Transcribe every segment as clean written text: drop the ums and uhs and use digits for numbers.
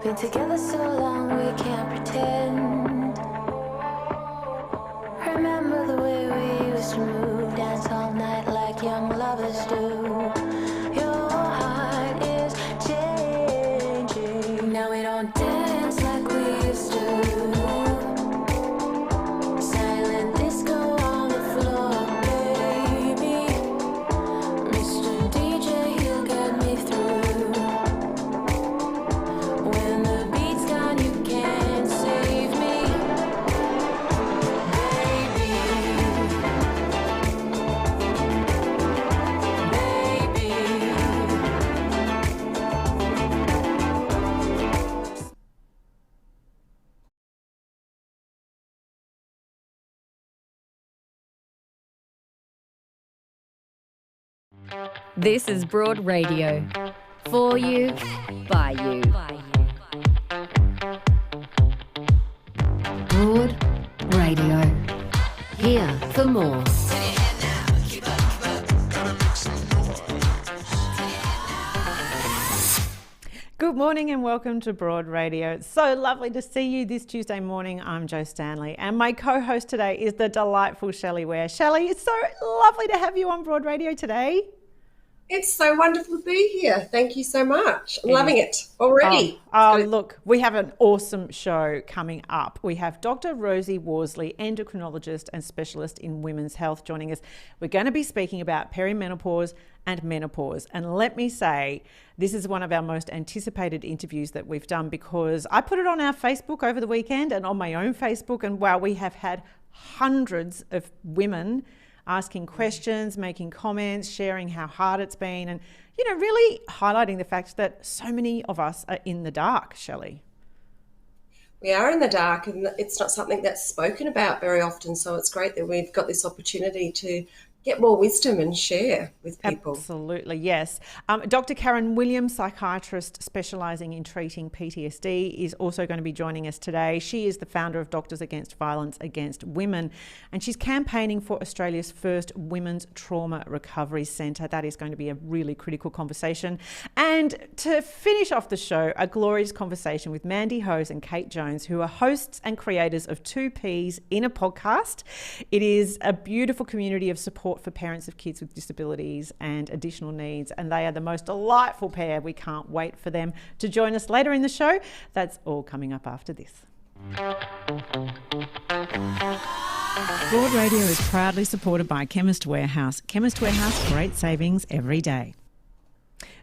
Been together so long we can't pretend. Remember the way we used to move, dance all night like young lovers do. Your heart is changing. Now we don't dance like we used to. Silent disco on the floor, baby. Mr. DJ, he'll get me through. When the beat's gone, you can't save me, baby. This is Broad Radio. For you, by you. Broad Radio. Here for more. Good morning and welcome to Broad Radio. It's so lovely to see you this Tuesday morning. I'm Jo Stanley and my co-host today is the delightful Shelley Ware. Shelley, it's so lovely to have you on Broad Radio today. It's so wonderful to be here. Thank you so much. I'm loving it already. Look, we have an awesome show coming up. We have Dr. Rosie Worsley, endocrinologist and specialist in women's health, joining us. We're going to be speaking about perimenopause and menopause. And let me say, this is one of our most anticipated interviews that we've done because I put it on our Facebook over the weekend and on my own Facebook. And wow, we have had hundreds of women asking questions, making comments, sharing how hard it's been, and, you know, really highlighting the fact that so many of us are in the dark, Shelley. We are in the dark and it's not something that's spoken about very often. So it's great that we've got this opportunity to get more wisdom and share with people. Absolutely, yes. Dr. Karen Williams, psychiatrist specialising in treating PTSD, is also going to be joining us today. She is the founder of Doctors Against Violence Against Women, and she's campaigning for Australia's first Women's Trauma Recovery Centre. That is going to be a really critical conversation. And to finish off the show, a glorious conversation with Mandy and Kate Jones, who are hosts and creators of 2Ps in a podcast. It is a beautiful community of support for parents of kids with disabilities and additional needs, and they are the most delightful pair. We can't wait for them to join us later in the show. That's all coming up after this. Broad Radio is proudly supported by Chemist Warehouse. Chemist Warehouse, great savings every day.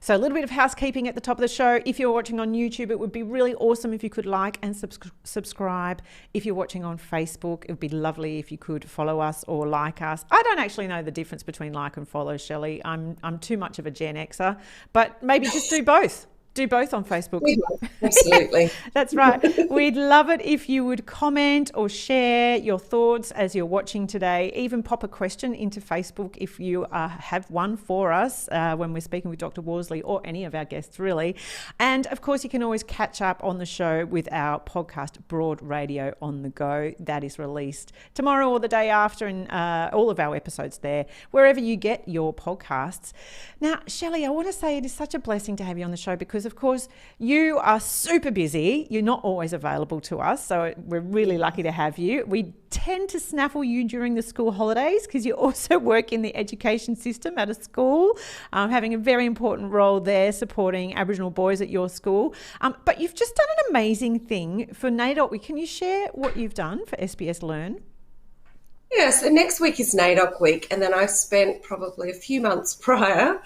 So a little bit of housekeeping at the top of the show. If you're watching on YouTube, it would be really awesome if you could like and subscribe. If you're watching on Facebook, it would be lovely if you could follow us or like us. I don't actually know the difference between like and follow, Shelley. I'm too much of a Gen Xer, but maybe just do both. Do both on Facebook. Absolutely. That's right. We'd love it if you would comment or share your thoughts as you're watching today. Even pop a question into Facebook if you have one for us when we're speaking with Dr. Worsley or any of our guests, really. And of course, you can always catch up on the show with our podcast, Broad Radio on the Go. That is released tomorrow or the day after, and all of our episodes there, wherever you get your podcasts. Now, Shelley, I want to say it is such a blessing to have you on the show because, of course, you are super busy. You're not always available to us, so we're really lucky to have you. We tend to snaffle you during the school holidays because you also work in the education system at a school, having a very important role there supporting Aboriginal boys at your school. But you've just done an amazing thing for NAIDOC Week. Can you share what you've done for SBS Learn? Yeah, so next week is NAIDOC week, and then I've spent probably a few months prior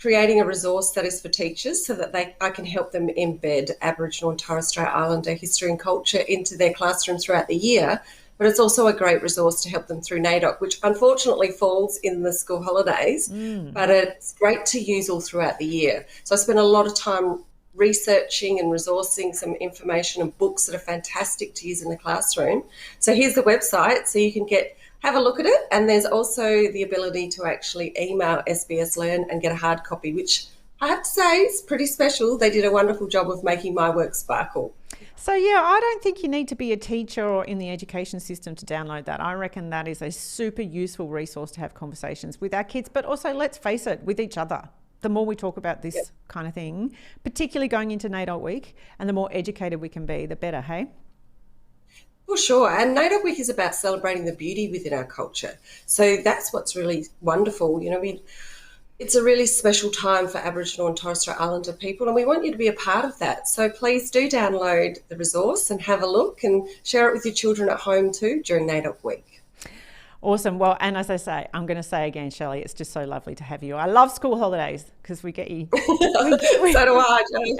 creating a resource that is for teachers so that I can help them embed Aboriginal and Torres Strait Islander history and culture into their classrooms throughout the year. But it's also a great resource to help them through NAIDOC, which unfortunately falls in the school holidays, but it's great to use all throughout the year. So I spent a lot of time researching and resourcing some information and books that are fantastic to use in the classroom. So here's the website, so you can have a look at it. And there's also the ability to actually email SBS Learn and get a hard copy, which I have to say is pretty special. They did a wonderful job of making my work sparkle. So, yeah, I don't think you need to be a teacher or in the education system to download that. I reckon that is a super useful resource to have conversations with our kids, but also, let's face it, with each other. The more we talk about this kind of thing, particularly going into NAIDOC week, and the more educated we can be, the better, hey? For sure. And NAIDOC week is about celebrating the beauty within our culture. So that's what's really wonderful. It's a really special time for Aboriginal and Torres Strait Islander people, and we want you to be a part of that. So please do download the resource and have a look and share it with your children at home too during NAIDOC week. Awesome. Well, and as I say, I'm going to say again, Shelley, it's just so lovely to have you. I love school holidays because we get you. So do I, Jane.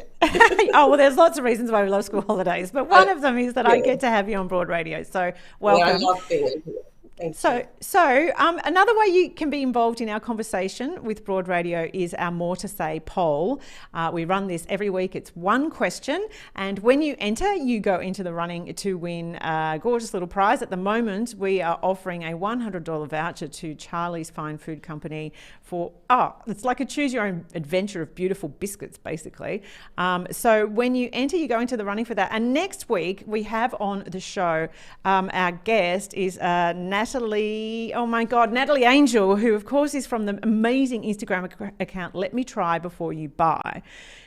Oh, well, there's lots of reasons why we love school holidays, but one of them is that I get to have you on Broad Radio. So welcome. Yeah, I love being here. So another way you can be involved in our conversation with Broad Radio is our More to Say poll. We run this every week. It's one question, and when you enter, you go into the running to win a gorgeous little prize. At the moment, we are offering a $100 voucher to Charlie's Fine Food Company for, it's like a choose your own adventure of beautiful biscuits, basically. So when you enter, you go into the running for that. And next week, we have on the show, our guest is Natalie Angel, who of course is from the amazing Instagram account Let Me Try Before You Buy.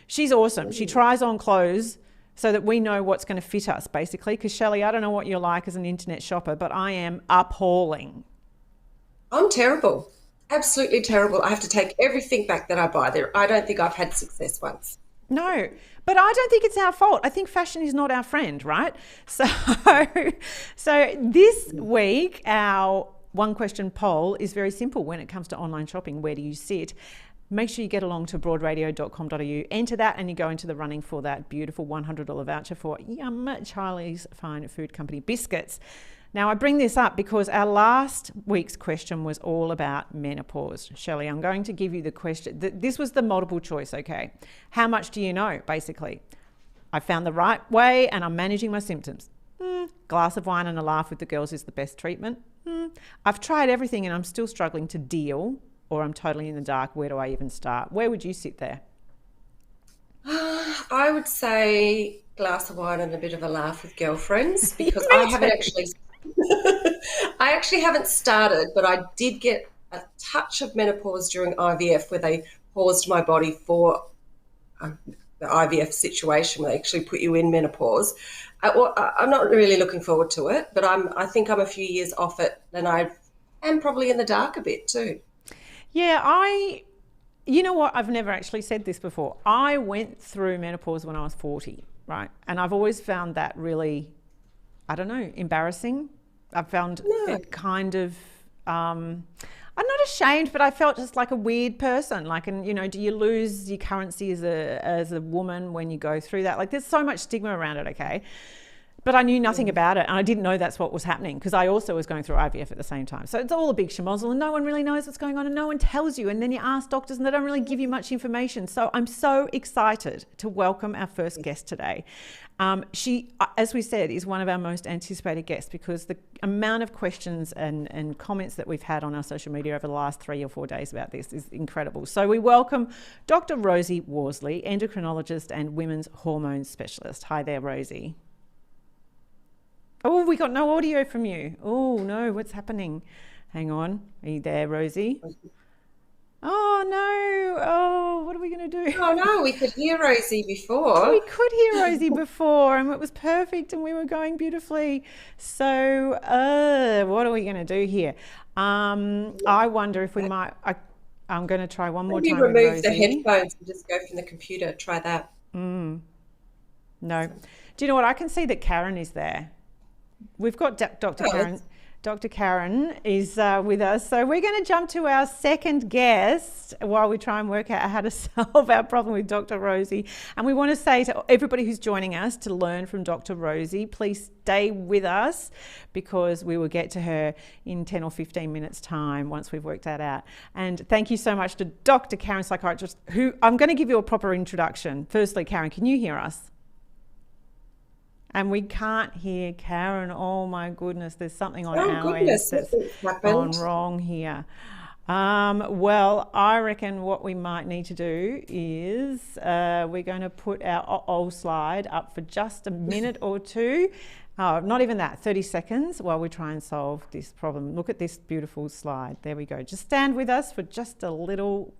She's awesome. She tries on clothes so that we know what's going to fit us, basically, because Shelley, I don't know what you're like as an internet shopper, but I am appalling. I'm terrible. Absolutely terrible. I have to take everything back that I buy there. I don't think I've had success once. No, but I don't think it's our fault. I think fashion is not our friend, right? So this week, our one question poll is very simple when it comes to online shopping. Where do you sit? Make sure you get along to broadradio.com.au, enter that, and you go into the running for that beautiful $100 voucher for Charlie's Fine Food Company biscuits. Now, I bring this up because our last week's question was all about menopause. Shelley, I'm going to give you the question. This was the multiple choice, okay? How much do you know, basically? I found the right way and I'm managing my symptoms. Glass of wine and a laugh with the girls is the best treatment. I've tried everything and I'm still struggling to deal, or I'm totally in the dark. Where do I even start? Where would you sit there? I would say glass of wine and a bit of a laugh with girlfriends, because I actually haven't started, but I did get a touch of menopause during IVF, where they paused my body for the IVF situation, where they actually put you in menopause. I'm not really looking forward to it, but I think I'm a few years off it, and I am probably in the dark a bit too. Yeah, you know what? I've never actually said this before. I went through menopause when I was 40, right? And I've always found that really, I don't know, embarrassing. I've found it kind of, I'm not ashamed, but I felt just like a weird person. Like, and do you lose your currency as a woman when you go through that? Like, there's so much stigma around it, okay? But I knew nothing about it, and I didn't know that's what was happening, because I also was going through IVF at the same time. So it's all a big schmozzle, and no one really knows what's going on, and no one tells you. And then you ask doctors, and they don't really give you much information. So I'm so excited to welcome our first guest today. She, as we said, is one of our most anticipated guests, because the amount of questions and comments that we've had on our social media over the last 3 or 4 days about this is incredible. So we welcome Dr. Rosie Worsley, endocrinologist and women's hormone specialist. Hi there, Rosie. Oh, we got no audio from you. Oh, no, what's happening? Hang on. Are you there, Rosie? Oh, no. Oh, what are we going to do? Oh, no, we could hear Rosie before. We could hear Rosie before, and it was perfect, and we were going beautifully. So what are we going to do here? I wonder if we might... I'm going to try one more time with Rosie. Remove the headphones and just go from the computer. Try that. No. Do you know what? I can see that Karen is there. We've got Dr. Karen. Dr. Karen is with us. So we're going to jump to our second guest while we try and work out how to solve our problem with Dr. Rosie. And we want to say to everybody who's joining us to learn from Dr. Rosie, please stay with us, because we will get to her in 10 or 15 minutes time once we've worked that out. And thank you so much to Dr. Karen, psychiatrist, who I'm going to give you a proper introduction. Firstly, Karen, can you hear us? And we can't hear Karen. Oh my goodness, there's something on our end that's gone wrong here. Well, I reckon what we might need to do is we're going to put our slide up for just a minute or two. Not even that, 30 seconds while we try and solve this problem. Look at this beautiful slide. There we go. Just stand with us for just a little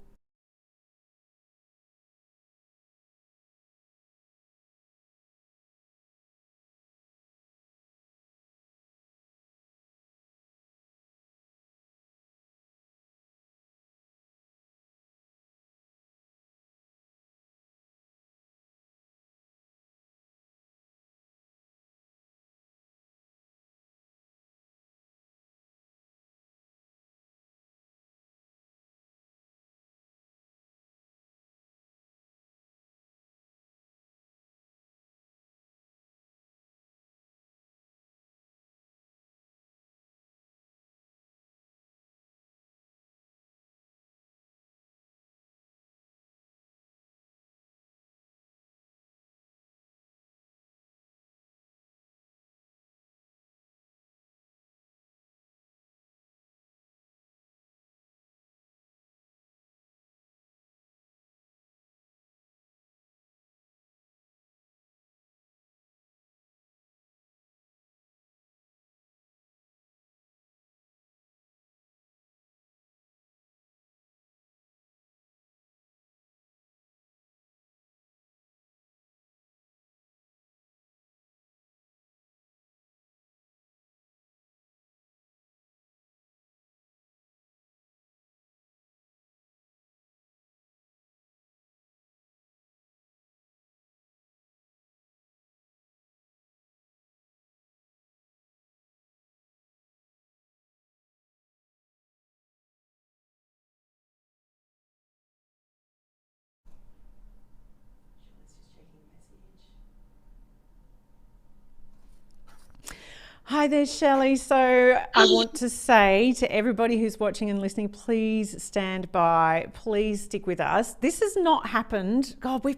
Hi there, Shelley. So I want to say to everybody who's watching and listening, please stand by. Please stick with us. This has not happened. God, we're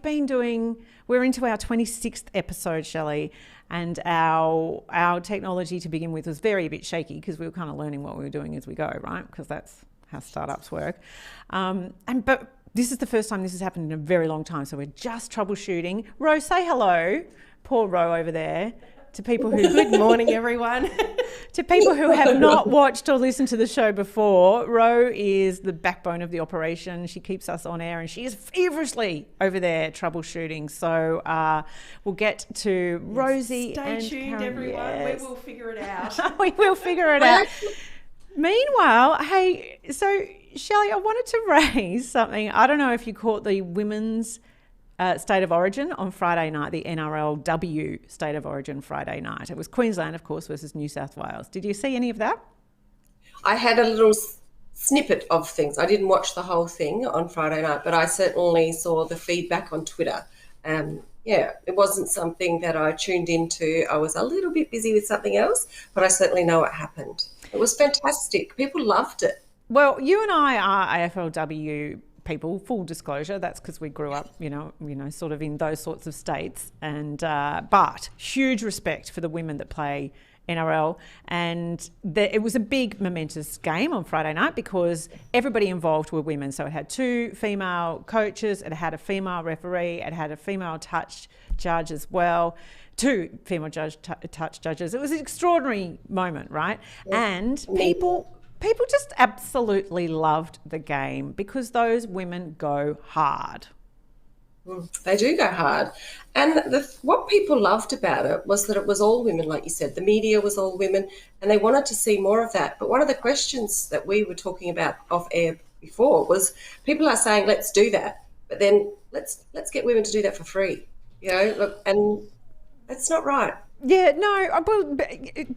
into our 26th episode, Shelley, and our technology to begin with was a bit shaky because we were kind of learning what we were doing as we go, right? Because that's how startups work. But this is the first time this has happened in a very long time, so we're just troubleshooting. Ro, say hello. Poor Ro over there. To people who Good morning, everyone. To people who have not watched or listened to the show before, Ro is the backbone of the operation. She keeps us on air and she is feverishly over there troubleshooting. So we'll get to Rosie and Stay tuned, Karen. everyone. Yes. We will figure it out. We will figure it out. Meanwhile, hey, so Shelley, I wanted to raise something. I don't know if you caught the women's State of Origin on Friday night, the NRLW State of Origin Friday night. It was Queensland, of course, versus New South Wales. Did you see any of that? I had a little snippet of things. I didn't watch the whole thing on Friday night, but I certainly saw the feedback on Twitter. It wasn't something that I tuned into. I was a little bit busy with something else, but I certainly know it happened. It was fantastic. People loved it. Well, you and I are AFLW people, full disclosure. That's because we grew up, sort of in those sorts of states. And but huge respect for the women that play NRL. And it was a big momentous game on Friday night because everybody involved were women. So it had 2 female coaches, it had a female referee, it had a female touch judge as well. 2 female touch judges. It was an extraordinary moment, right? Yeah. And people just absolutely loved the game because those women go hard. They do go hard. And what people loved about it was that it was all women, like you said. The media was all women and they wanted to see more of that. But one of the questions that we were talking about off air before was people are saying, let's do that. But then let's get women to do that for free, and that's not right. Yeah, no, well,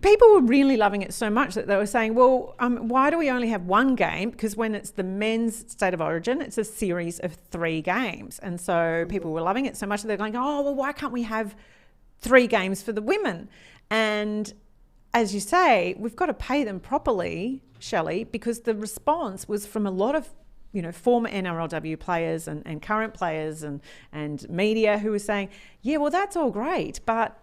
people were really loving it so much that they were saying, well, why do we only have one game? Because when it's the men's State of Origin, it's a series of 3 games. And so people were loving it so much that they're going, oh, well, why can't we have 3 games for the women? And as you say, we've got to pay them properly, Shelley, because the response was from a lot of former NRLW players and current players and media who were saying, yeah, well, that's all great, but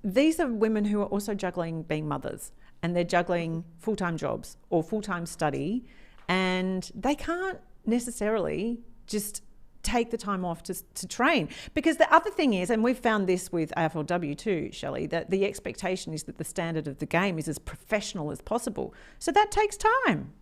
these are women who are also juggling being mothers and they're juggling full-time jobs or full-time study, and they can't necessarily just take the time off to train. Because the other thing is, and we've found this with AFLW too, Shelley, that the expectation is that the standard of the game is as professional as possible. So that takes time.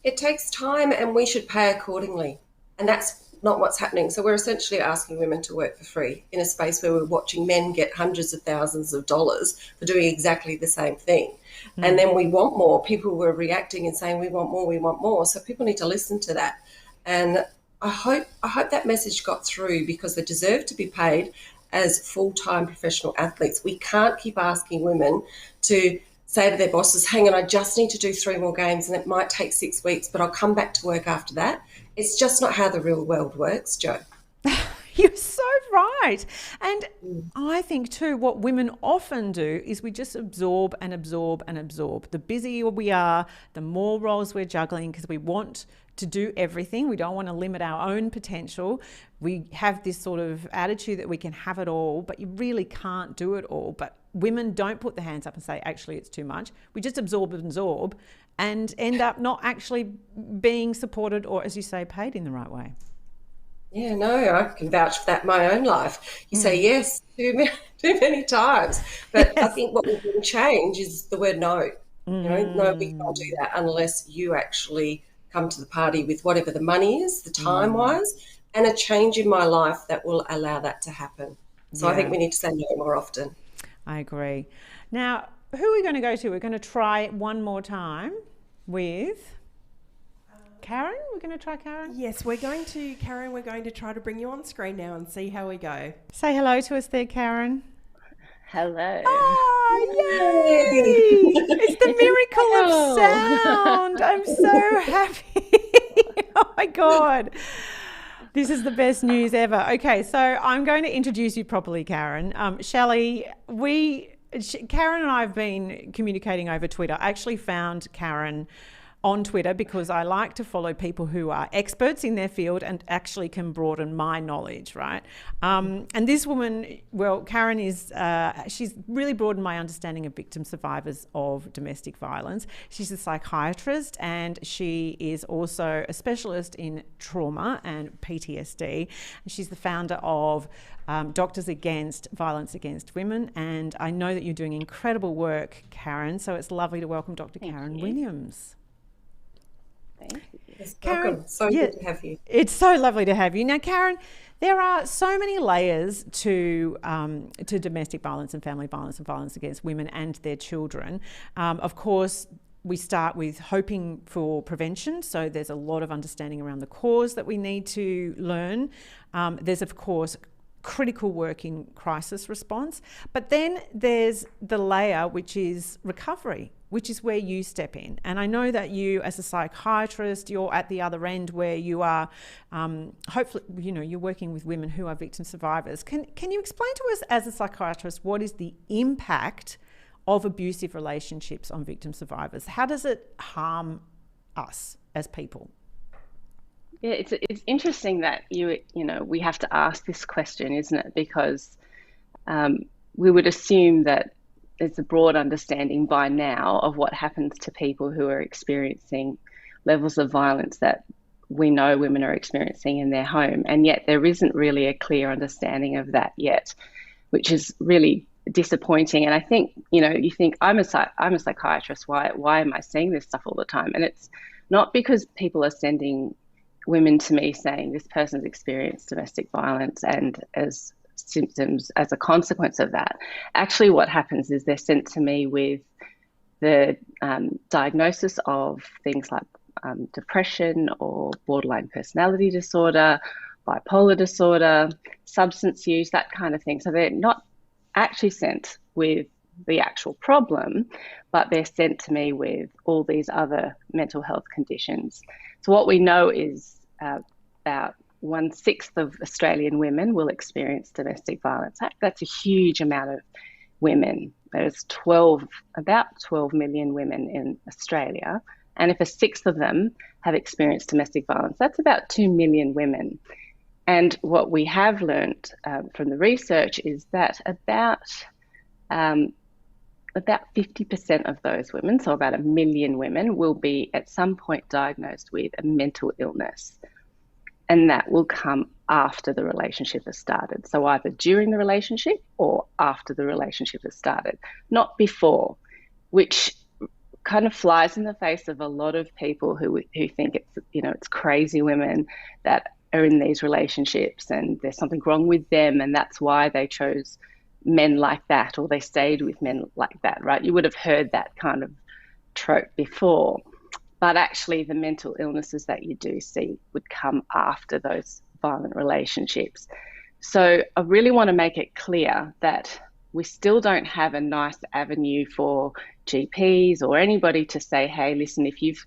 It takes time and we should pay accordingly. And that's not what's happening. So we're essentially asking women to work for free in a space where we're watching men get hundreds of thousands of dollars for doing exactly the same thing. And then we want more. People were reacting and saying, we want more. So people need to listen to that. And I hope that message got through because they deserve to be paid as full-time professional athletes. We can't keep asking women to say to their bosses, hang on, I just need to do 3 more games and it might take 6 weeks, but I'll come back to work after that. It's just not how the real world works, Jo. You're so right. And I think too, what women often do is we just absorb and absorb and absorb. The busier we are, the more roles we're juggling because we want to do everything. We don't want to limit our own potential. We have this sort of attitude that we can have it all, but you really can't do it all. But women don't put their hands up and say, actually, it's too much. We just absorb and end up not actually being supported or, as you say, paid in the right way. Yeah, no, I can vouch for that in my own life. You say yes too many times. But yes. I think what we can change is the word no. No, we can't do that unless you actually come to the party with whatever the money is, the time-wise, and a change in my life that will allow that to happen. So I think we need to say no more often. I agree. Now, who are we going to go to? We're going to try one more time with Karen. We're going to try Karen? Yes, Karen, we're going to try to bring you on screen now and see how we go. Say hello to us there, Karen. Hello. Oh, yay! It's the miracle of sound. I'm so happy. Oh, my God. This is the best news ever. Okay, so I'm going to introduce you properly, Karen. Shelley, we Karen and I have been communicating over Twitter. I actually found Karen on Twitter because I like to follow people who are experts in their field and actually can broaden my knowledge, right? And this woman, well, Karen is, she's really broadened my understanding of victim survivors of domestic violence. She's a psychiatrist and she is also a specialist in trauma and PTSD. And she's the founder of Doctors Against Violence Against Women. And I know that you're doing incredible work, Karen. So it's lovely to welcome Dr. Karen Williams. Thank you. Yes, Karen, welcome. So good to have you. It's so lovely to have you. Now, Karen, there are so many layers to domestic violence and family violence and violence against women and their children. Of course, we start with hoping for prevention. So there's a lot of understanding around the cause that we need to learn. There's, of course, critical work in crisis response. But then there's the layer which is recovery, which is where you step in. And I know that you, as a psychiatrist, you're at the other end where you are, hopefully, you know, you're working with women who are victim survivors. Can you explain to us, as a psychiatrist, what is the impact of abusive relationships on victim survivors? How does it harm us as people? Yeah, it's interesting that you know we have to ask this question, isn't it? Because we would assume that there's a broad understanding by now of what happens to people who are experiencing levels of violence that we know women are experiencing in their home, and yet there isn't really a clear understanding of that yet, which is really disappointing. And I think, you know, you think I'm a psychiatrist. Why am I seeing this stuff all the time? And it's not because people are sending women to me saying this person's experienced domestic violence and as symptoms as a consequence of that. Actually, what happens is they're sent to me with the diagnosis of things like depression or borderline personality disorder, bipolar disorder, substance use, that kind of thing. So they're not actually sent with the actual problem, but they're sent to me with all these other mental health conditions. So what we know is about 1/6 of Australian women will experience domestic violence. That's a huge amount of women. There's about 12 million women in Australia. And if 1/6 of them have experienced domestic violence, that's about 2 million women. And what we have learned from the research is that about 50% of those women, so about 1 million women, will be at some point diagnosed with a mental illness. And that will come after the relationship has started. So either during the relationship or after the relationship has started, not before, which kind of flies in the face of a lot of people who think it's crazy women that are in these relationships and there's something wrong with them and that's why they chose men like that or they stayed with men like that, right? You would have heard that kind of trope before. But actually the mental illnesses that you do see would come after those violent relationships. So I really want to make it clear that we still don't have a nice avenue for GPs or anybody to say, hey, listen, if you've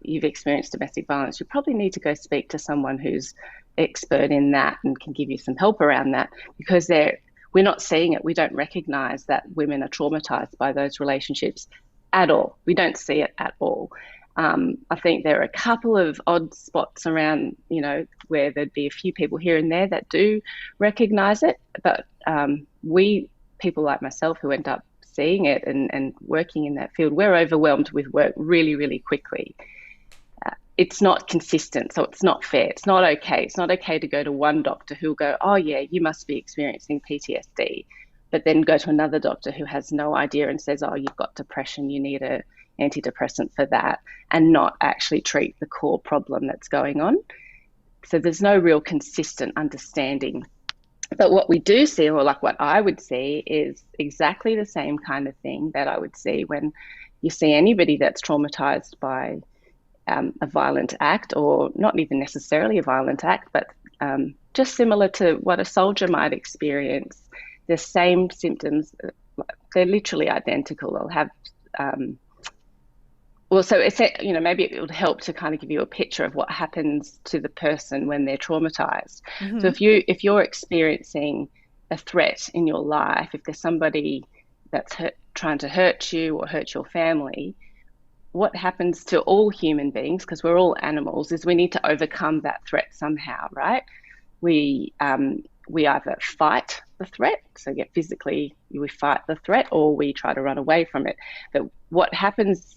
experienced domestic violence, you probably need to go speak to someone who's expert in that and can give you some help around that, because we're not seeing it. We don't recognise that women are traumatised by those relationships at all. We don't see it at all. I think there are a couple of odd spots around, where there'd be a few people here and there that do recognise it. But people like myself who end up seeing it and working in that field, we're overwhelmed with work really, really quickly. It's not consistent, so it's not fair. It's not okay. It's not okay to go to one doctor who'll go, oh, yeah, you must be experiencing PTSD, but then go to another doctor who has no idea and says, oh, you've got depression, you need an antidepressant for that, and not actually treat the core problem that's going on. So there's no real consistent understanding. But what we do see, or like what I would see, is exactly the same kind of thing that I would see when you see anybody that's traumatized by a violent act, or not even necessarily a violent act, but just similar to what a soldier might experience. The same symptoms, they're literally identical. They'll have, so it's, maybe it would help to kind of give you a picture of what happens to the person when they're traumatized. So if you're experiencing a threat in your life, if there's somebody that's trying to hurt you or hurt your family, what happens to all human beings, because we're all animals, is we need to overcome that threat somehow, right? We either fight the threat, so we fight the threat, or we try to run away from it. But what happens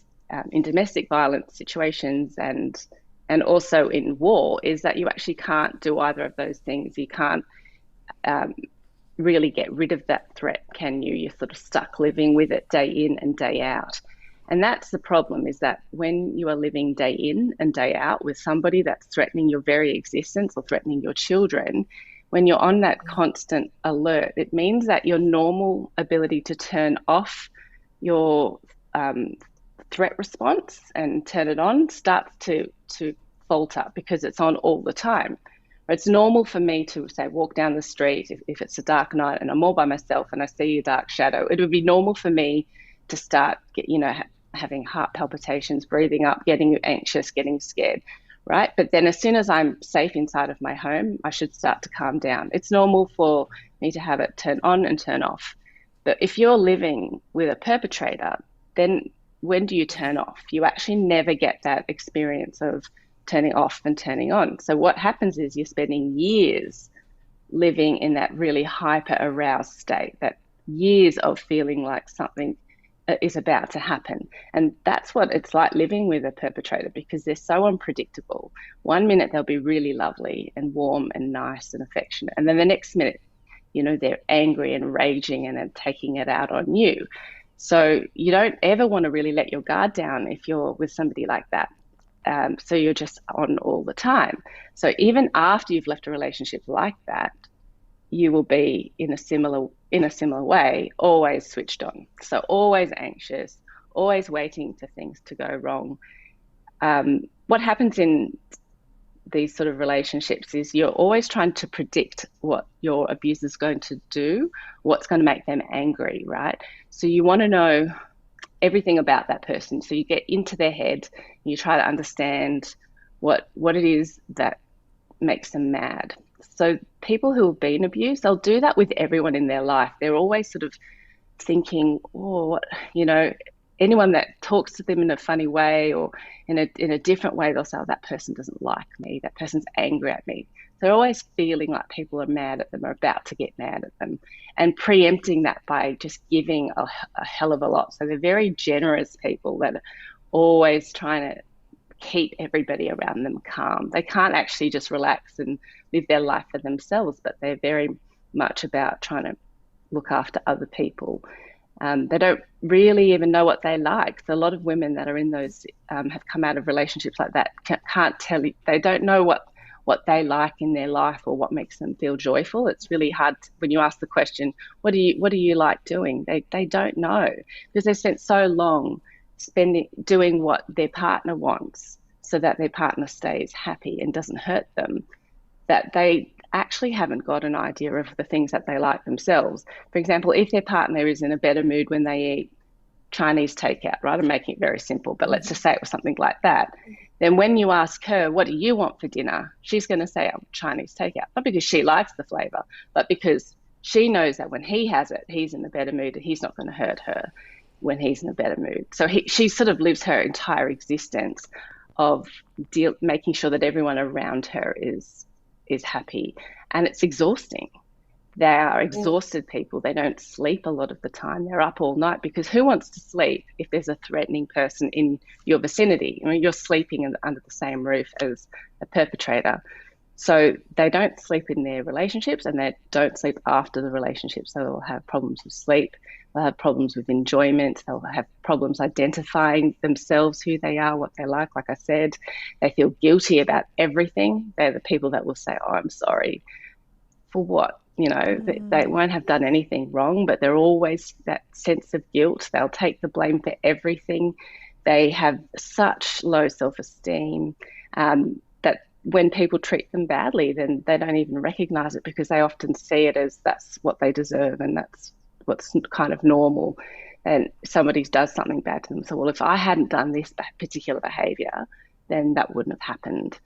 in domestic violence situations and also in war is that you actually can't do either of those things. You can't really get rid of that threat, can you? You're sort of stuck living with it day in and day out. And that's the problem, is that when you are living day in and day out with somebody that's threatening your very existence or threatening your children, when you're on that constant alert, it means that your normal ability to turn off your threat response and turn it on starts to falter because it's on all the time. It's normal for me to, say, walk down the street if it's a dark night and I'm all by myself and I see a dark shadow. It would be normal for me to start, having heart palpitations, breathing up, getting anxious, getting scared, right? But then as soon as I'm safe inside of my home, I should start to calm down. It's normal for me to have it turn on and turn off. But if you're living with a perpetrator, then when do you turn off? You actually never get that experience of turning off and turning on. So what happens is you're spending years living in that really hyper aroused state, that years of feeling like something is about to happen. And that's what it's like living with a perpetrator, because they're so unpredictable. 1 minute they'll be really lovely and warm and nice and affectionate, and then the next minute, they're angry and raging and then taking it out on you. So you don't ever want to really let your guard down if you're with somebody like that. So you're just on all the time. So even after you've left a relationship like that, you will be in a similar way, always switched on. So always anxious, always waiting for things to go wrong. What happens in these sort of relationships is you're always trying to predict what your abuser's going to do, what's going to make them angry, right? So you want to know everything about that person. So you get into their head and you try to understand what it is that makes them mad. So people who have been abused, they'll do that with everyone in their life. They're always sort of thinking, anyone that talks to them in a funny way or in a different way, they'll say, oh, that person doesn't like me, that person's angry at me. They're always feeling like people are mad at them or about to get mad at them, and preempting that by just giving a hell of a lot. So they're very generous people that are always trying to keep everybody around them calm. They can't actually just relax and live their life for themselves, but they're very much about trying to look after other people. They don't really even know what they like. So a lot of women that are in those have come out of relationships like that can't tell you. They don't know what they like in their life or what makes them feel joyful. It's really hard when you ask the question, what do you like doing? They don't know, because they've spent so long doing what their partner wants so that their partner stays happy and doesn't hurt them, that they actually haven't got an idea of the things that they like themselves. For example, if their partner is in a better mood when they eat Chinese takeout, right? I'm making it very simple, but let's just say it was something like that. Then when you ask her, what do you want for dinner? She's going to say, oh, Chinese takeout. Not because she likes the flavour, but because she knows that when he has it, he's in a better mood and he's not going to hurt her when he's in a better mood. So she sort of lives her entire existence of making sure that everyone around her is happy. And it's exhausting. They are exhausted people. They don't sleep a lot of the time. They're up all night, because who wants to sleep if there's a threatening person in your vicinity? I mean, you're sleeping under the same roof as a perpetrator. So they don't sleep in their relationships, and they don't sleep after the relationship. So they'll have problems with sleep. They'll have problems with enjoyment. They'll have problems identifying themselves, who they are, what they like. Like I said, they feel guilty about everything. They're the people that will say, oh, I'm sorry. For what? They won't have done anything wrong, but they're always that sense of guilt. They'll take the blame for everything. They have such low self-esteem that when people treat them badly, then they don't even recognize it, because they often see it as that's what they deserve and that's what's kind of normal. And somebody does something bad to them. So, well, if I hadn't done this particular behavior, then that wouldn't have happened.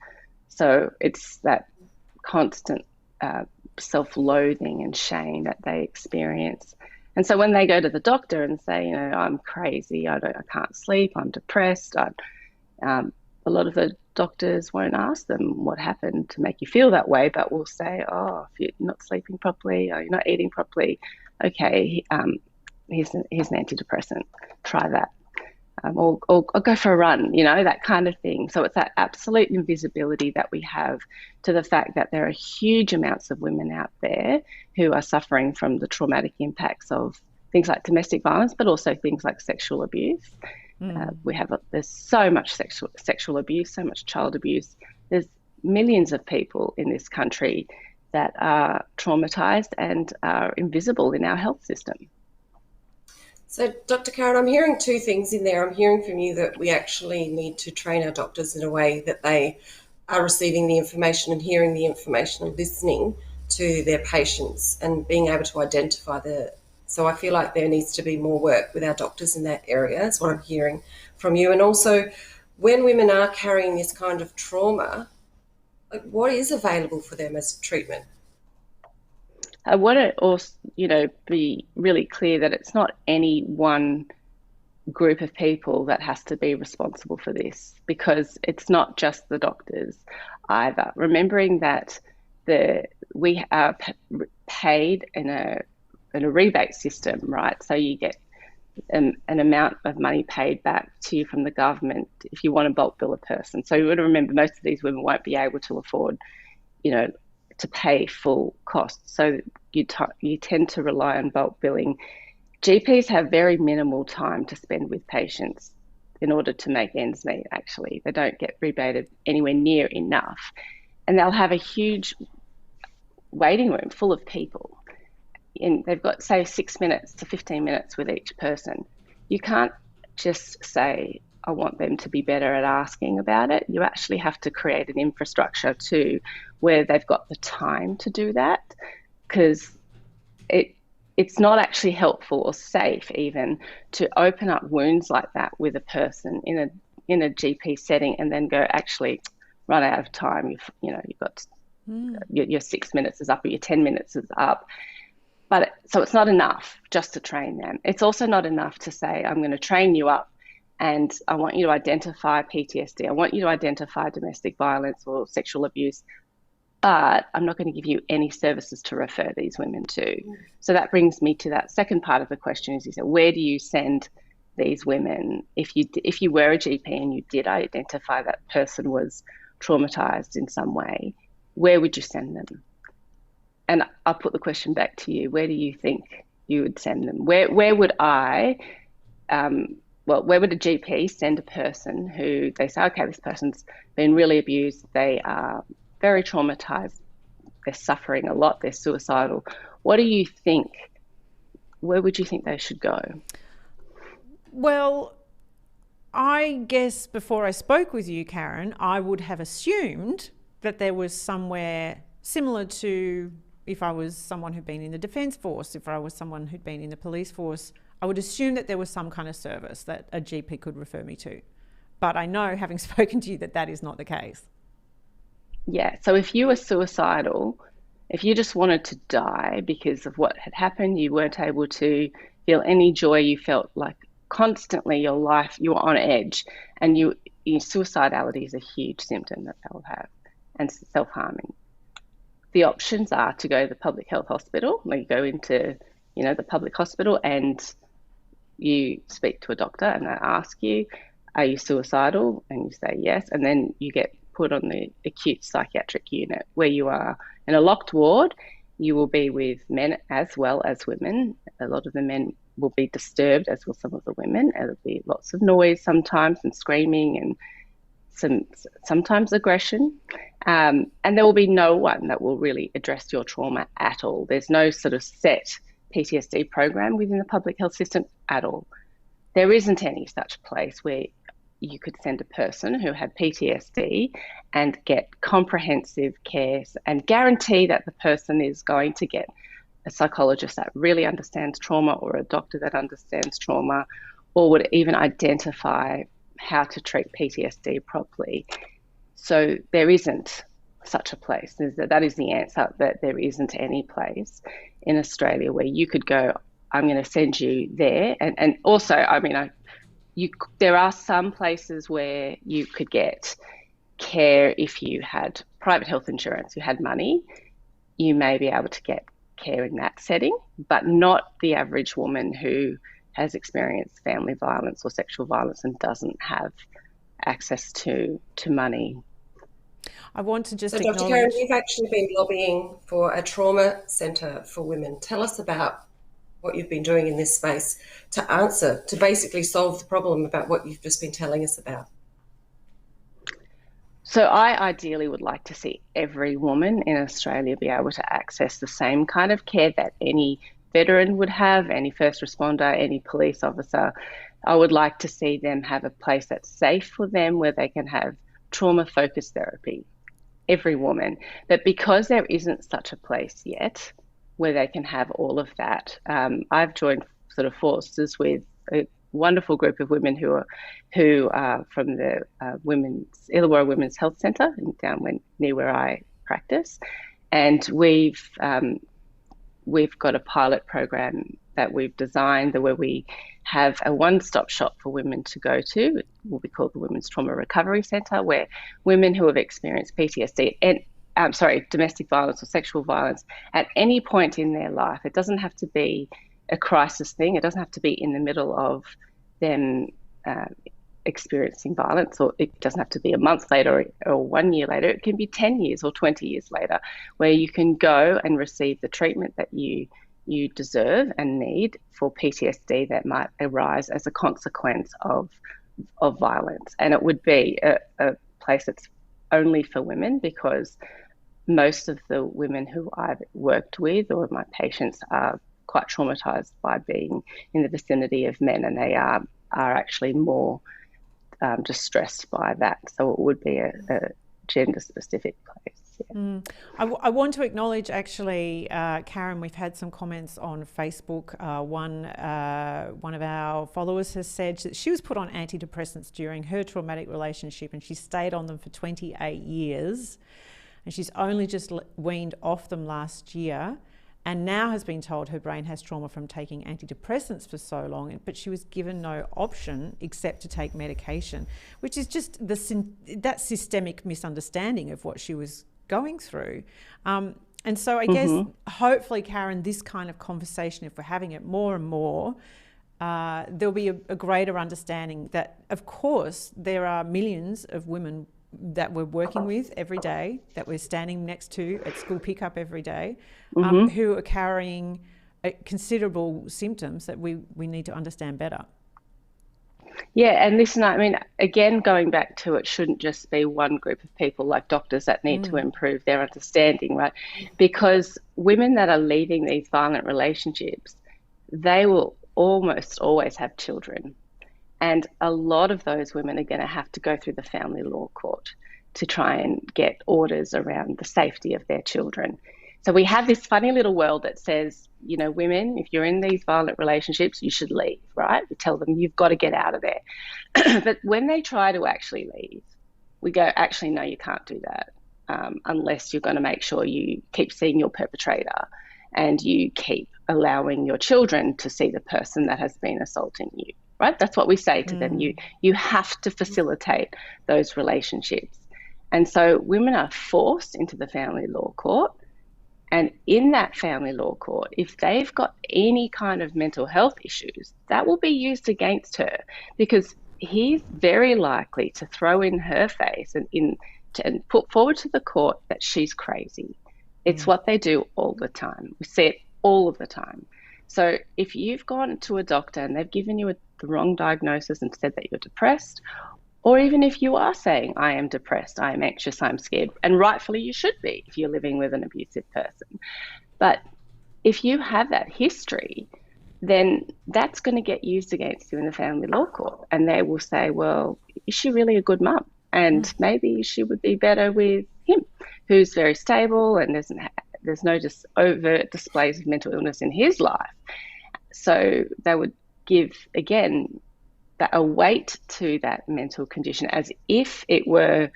So it's that constant self-loathing and shame that they experience. And so when they go to the doctor and say, you know, I'm crazy, I can't sleep, I'm depressed, a lot of the doctors won't ask them what happened to make you feel that way, but will say, oh, if you're not sleeping properly or you're not eating properly, okay, here's an antidepressant, try that. Or go for a run, you know, that kind of thing. So it's that absolute invisibility that we have to the fact that there are huge amounts of women out there who are suffering from the traumatic impacts of things like domestic violence, but also things like sexual abuse. There's so much sexual abuse, so much child abuse. There's millions of people in this country that are traumatized and are invisible in our health system. So, Dr. Karen, I'm hearing two things in there. I'm hearing from you that we actually need to train our doctors in a way that they are receiving the information and hearing the information and listening to their patients and being able to identify So I feel like there needs to be more work with our doctors in that area, is what I'm hearing from you. And also, when women are carrying this kind of trauma, like, what is available for them as treatment? I want to also, be really clear that it's not any one group of people that has to be responsible for this, because it's not just the doctors either. Remembering that we are paid in a rebate system, right? So you get an amount of money paid back to you from the government if you want to bulk bill a person. So you want to remember, most of these women won't be able to afford, to pay full costs. So you tend to rely on bulk billing. GPs have very minimal time to spend with patients in order to make ends meet, actually. They don't get rebated anywhere near enough. And they'll have a huge waiting room full of people. And they've got, say, 6 minutes to 15 minutes with each person. You can't just say, I want them to be better at asking about it. You actually have to create an infrastructure too, where they've got the time to do that, because it's not actually helpful or safe even to open up wounds like that with a person in a GP setting and then go, actually, run out of time. You've got your 6 minutes is up or your 10 minutes is up. But so it's not enough just to train them. It's also not enough to say, I'm going to train you up and I want you to identify PTSD. I want you to identify domestic violence or sexual abuse, but I'm not going to give you any services to refer these women to. So that brings me to that second part of the question, is, where do you send these women? If you were a GP and you did identify that person was traumatized in some way, where would you send them? And I'll put the question back to you. Where do you think you would send them? Where would where would a GP send a person who they say, okay, this person's been really abused, they are very traumatized, they're suffering a lot, they're suicidal. What do you think? Where would you think they should go? Well, I guess before I spoke with you, Karen, I would have assumed that there was somewhere similar to if I was someone who'd been in the Defence Force, if I was someone who'd been in the police force, I would assume that there was some kind of service that a GP could refer me to. But I know, having spoken to you, that is not the case. Yeah, so if you were suicidal, if you just wanted to die because of what had happened, you weren't able to feel any joy, you felt like constantly your life, you were on edge, and suicidality is a huge symptom that they'll have, and self-harming. The options are to go to the public health hospital, where you go into, the public hospital and you speak to a doctor and they ask you, are you suicidal? And you say yes. And then you get put on the acute psychiatric unit, where you are in a locked ward. You will be with men as well as women. A lot of the men will be disturbed, as will some of the women. There'll be lots of noise sometimes and screaming and sometimes aggression. And there will be no one that will really address your trauma at all. There's no sort of set PTSD program within the public health system at all. There isn't any such place where you could send a person who had PTSD and get comprehensive care and guarantee that the person is going to get a psychologist that really understands trauma, or a doctor that understands trauma, or would even identify how to treat PTSD properly. So there isn't such a place. That is the answer, that there isn't any place in Australia where you could go, I'm going to send you there. And also, I mean, there are some places where you could get care if you had private health insurance, you had money, you may be able to get care in that setting, but not the average woman who has experienced family violence or sexual violence and doesn't have access to money. I want to just so acknowledge... Dr. Karen, you've actually been lobbying for a trauma centre for women. Tell us about what you've been doing in this space to basically solve the problem about what you've just been telling us about. So I ideally would like to see every woman in Australia be able to access the same kind of care that any veteran would have, any first responder, any police officer. I would like to see them have a place that's safe for them where they can have trauma-focused therapy, every woman. But because there isn't such a place yet where they can have all of that, I've joined sort of forces with a wonderful group of women who are from the Illawarra Women's Health Centre down near where I practice, and we've got a pilot program that we've designed where we have a one-stop shop for women to go to. It will be called the Women's Trauma Recovery Centre, where women who have experienced PTSD and domestic violence or sexual violence at any point in their life. It doesn't have to be a crisis thing. It doesn't have to be in the middle of them experiencing violence, or it doesn't have to be a month later or 1 year later. It can be 10 years or 20 years later, where you can go and receive the treatment that you deserve and need for PTSD that might arise as a consequence of violence. And it would be a place that's only for women, because most of the women who I've worked with or my patients are quite traumatized by being in the vicinity of men, and they are actually more distressed by that. So it would be a gender-specific place. Yeah. I want to acknowledge, actually, Karen, we've had some comments on Facebook. One of our followers has said that she was put on antidepressants during her traumatic relationship, and she stayed on them for 28 years, and she's only just weaned off them last year, and now has been told her brain has trauma from taking antidepressants for so long, but she was given no option except to take medication, which is just that systemic misunderstanding of what she was going through. And so I guess, hopefully, Karen, this kind of conversation, if we're having it more and more, there'll be a greater understanding that, of course, there are millions of women that we're working with every day, that we're standing next to at school pickup every day, who are carrying considerable symptoms that we need to understand better. Yeah, and listen, I mean, again, going back to it shouldn't just be one group of people like doctors that need to improve their understanding, right? Because women that are leaving these violent relationships, they will almost always have children. And a lot of those women are going to have to go through the family law court to try and get orders around the safety of their children. So we have this funny little world that says, you know, women, if you're in these violent relationships, you should leave, right? We tell them you've got to get out of there. But when they try to actually leave, we go, actually, no, you can't do that unless you're going to make sure you keep seeing your perpetrator and you keep allowing your children to see the person that has been assaulting you, right? That's what we say to them. You have to facilitate those relationships. And so women are forced into the family law court. And in that family law court, if they've got any kind of mental health issues, that will be used against her, because he's very likely to throw in her face and put forward to the court that she's crazy. It's what they do all the time. We see it all of the time. So if you've gone to a doctor and they've given you the wrong diagnosis and said that you're depressed, or even if you are saying, I am depressed, I am anxious, I'm scared, and rightfully you should be if you're living with an abusive person. But if you have that history, then that's going to get used against you in the family law court. And they will say, well, is she really a good mum? And maybe she would be better with him, who's very stable and there's no just overt displays of mental illness in his life. So they would give, again, a weight to that mental condition as if it were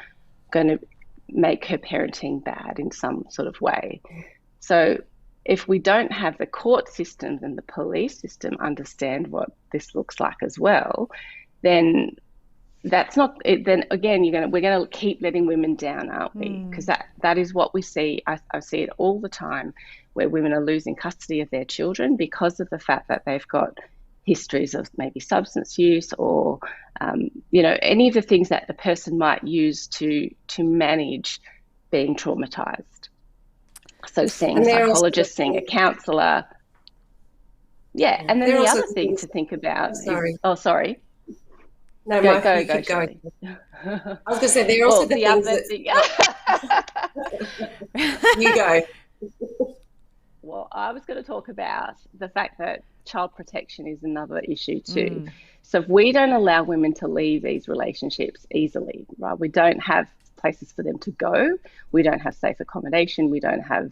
going to make her parenting bad in some sort of way. So if we don't have the court systems and the police system understand what this looks like as well, then that's not it. Then again, we're going to keep letting women down, aren't we? Because that is what we see. I see it all the time, where women are losing custody of their children because of the fact that they've got histories of maybe substance use or any of the things that the person might use to manage being traumatized. So seeing a psychologist, seeing a counsellor. Yeah, and then the other thing to think about is... Oh, sorry. No, Mike, you keep going. I was going to say, there are also the things that... You go. Well, I was going to talk about the fact that child protection is another issue too. So if we don't allow women to leave these relationships easily, right, we don't have places for them to go, we don't have safe accommodation, we don't have,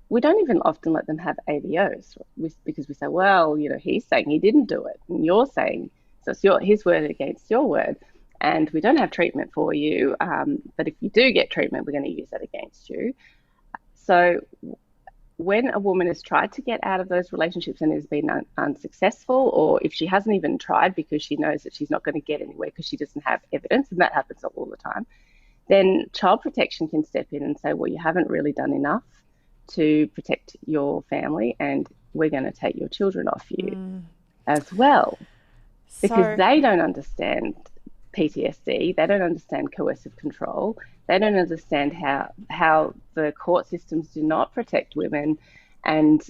we don't even often let them have AVOs because we say, well, he's saying he didn't do it, and you're saying, so it's his word against your word, and we don't have treatment for you, but if you do get treatment, we're going to use that against you. So when a woman has tried to get out of those relationships and has been unsuccessful, or if she hasn't even tried because she knows that she's not going to get anywhere because she doesn't have evidence, and that happens all the time, then child protection can step in and say, well, you haven't really done enough to protect your family, and we're going to take your children off you as well. Because they don't understand PTSD, they don't understand coercive control, they don't understand how the court systems do not protect women, and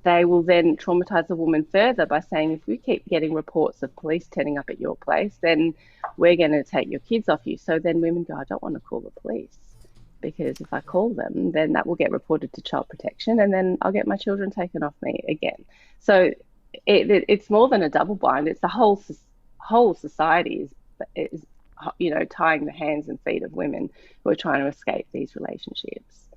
they will then traumatize a woman further by saying, if we keep getting reports of police turning up at your place, then we're going to take your kids off you. So then women go, I don't want to call the police, because if I call them, then that will get reported to child protection, and then I'll get my children taken off me again. So it's more than a double bind. It's the whole society is tying the hands and feet of women who are trying to escape these relationships.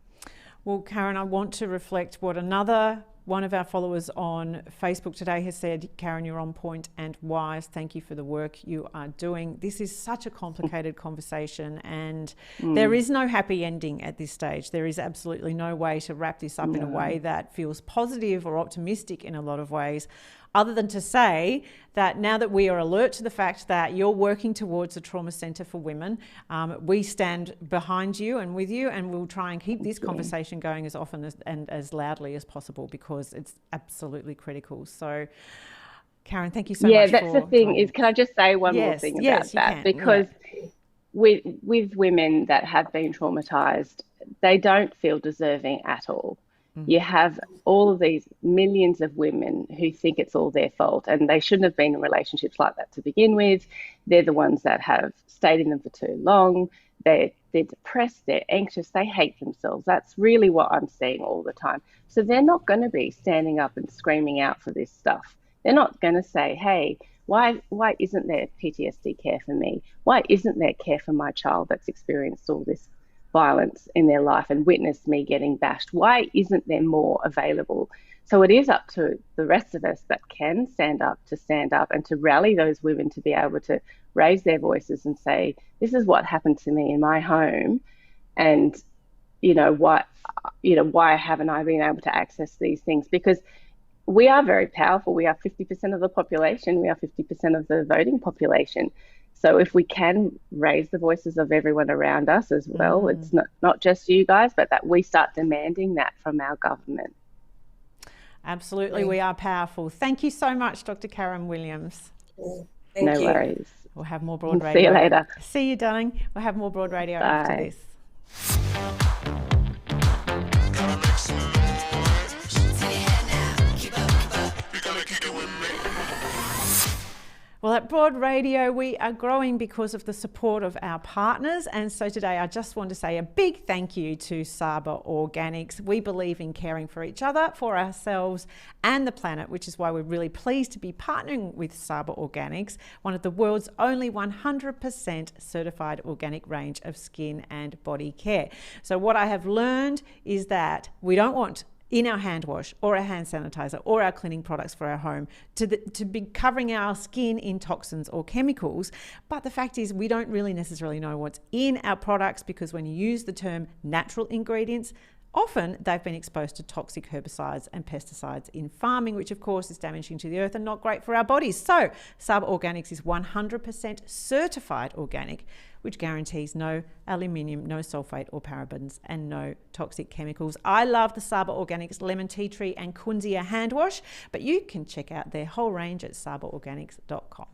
Well, Karen, I want to reflect what another one of our followers on Facebook today has said. Karen, you're on point and wise. Thank you for the work you are doing. This is such a complicated conversation, and there is no happy ending at this stage. There is absolutely no way to wrap this up in a way that feels positive or optimistic in a lot of ways, other than to say that now that we are alert to the fact that you're working towards a trauma centre for women, we stand behind you and with you, and we'll try and keep this conversation going as often and as loudly as possible, because it's absolutely critical. So, Karen, thank you so much. Yeah, that's the thing is, can I just say one more thing about that? Because with women that have been traumatised, they don't feel deserving at all. You have all of these millions of women who think it's all their fault, and they shouldn't have been in relationships like that to begin with. They're the ones that have stayed in them for too long. They're depressed, they're anxious, they hate themselves. That's really what I'm seeing all the time. So they're not going to be standing up and screaming out for this stuff. They're not going to say, hey, why isn't there PTSD care for me? Why isn't there care for my child that's experienced all this violence in their life and witnessed me getting bashed? Why isn't there more available? So it is up to the rest of us that can stand up and to rally those women to be able to raise their voices and say, this is what happened to me in my home, and why haven't I been able to access these things? Because we are very powerful. We are 50% of the population. We are 50% of the voting population. So if we can raise the voices of everyone around us as well, it's not just you guys, but that we start demanding that from our government. Absolutely, we are powerful. Thank you so much, Dr. Karen Williams. Thank you. No worries. We'll have more Broad Radio. See you later. See you, darling. We'll have more Broad Radio after this. Well, at Broad Radio, we are growing because of the support of our partners. And so today, I just want to say a big thank you to Saba Organics. We believe in caring for each other, for ourselves and the planet, which is why we're really pleased to be partnering with Saba Organics, one of the world's only 100% certified organic range of skin and body care. So what I have learned is that we don't want in our hand wash or our hand sanitizer or our cleaning products for our home to be covering our skin in toxins or chemicals. But the fact is, we don't really necessarily know what's in our products, because when you use the term natural ingredients, Often they've been exposed to toxic herbicides and pesticides in farming, which of course is damaging to the earth and not great for our bodies. So Saba Organics is 100% certified organic, which guarantees no aluminium, no sulfate or parabens, and no toxic chemicals. I love the Saba Organics lemon tea tree and kunzia hand wash, but you can check out their whole range at sabaorganics.com.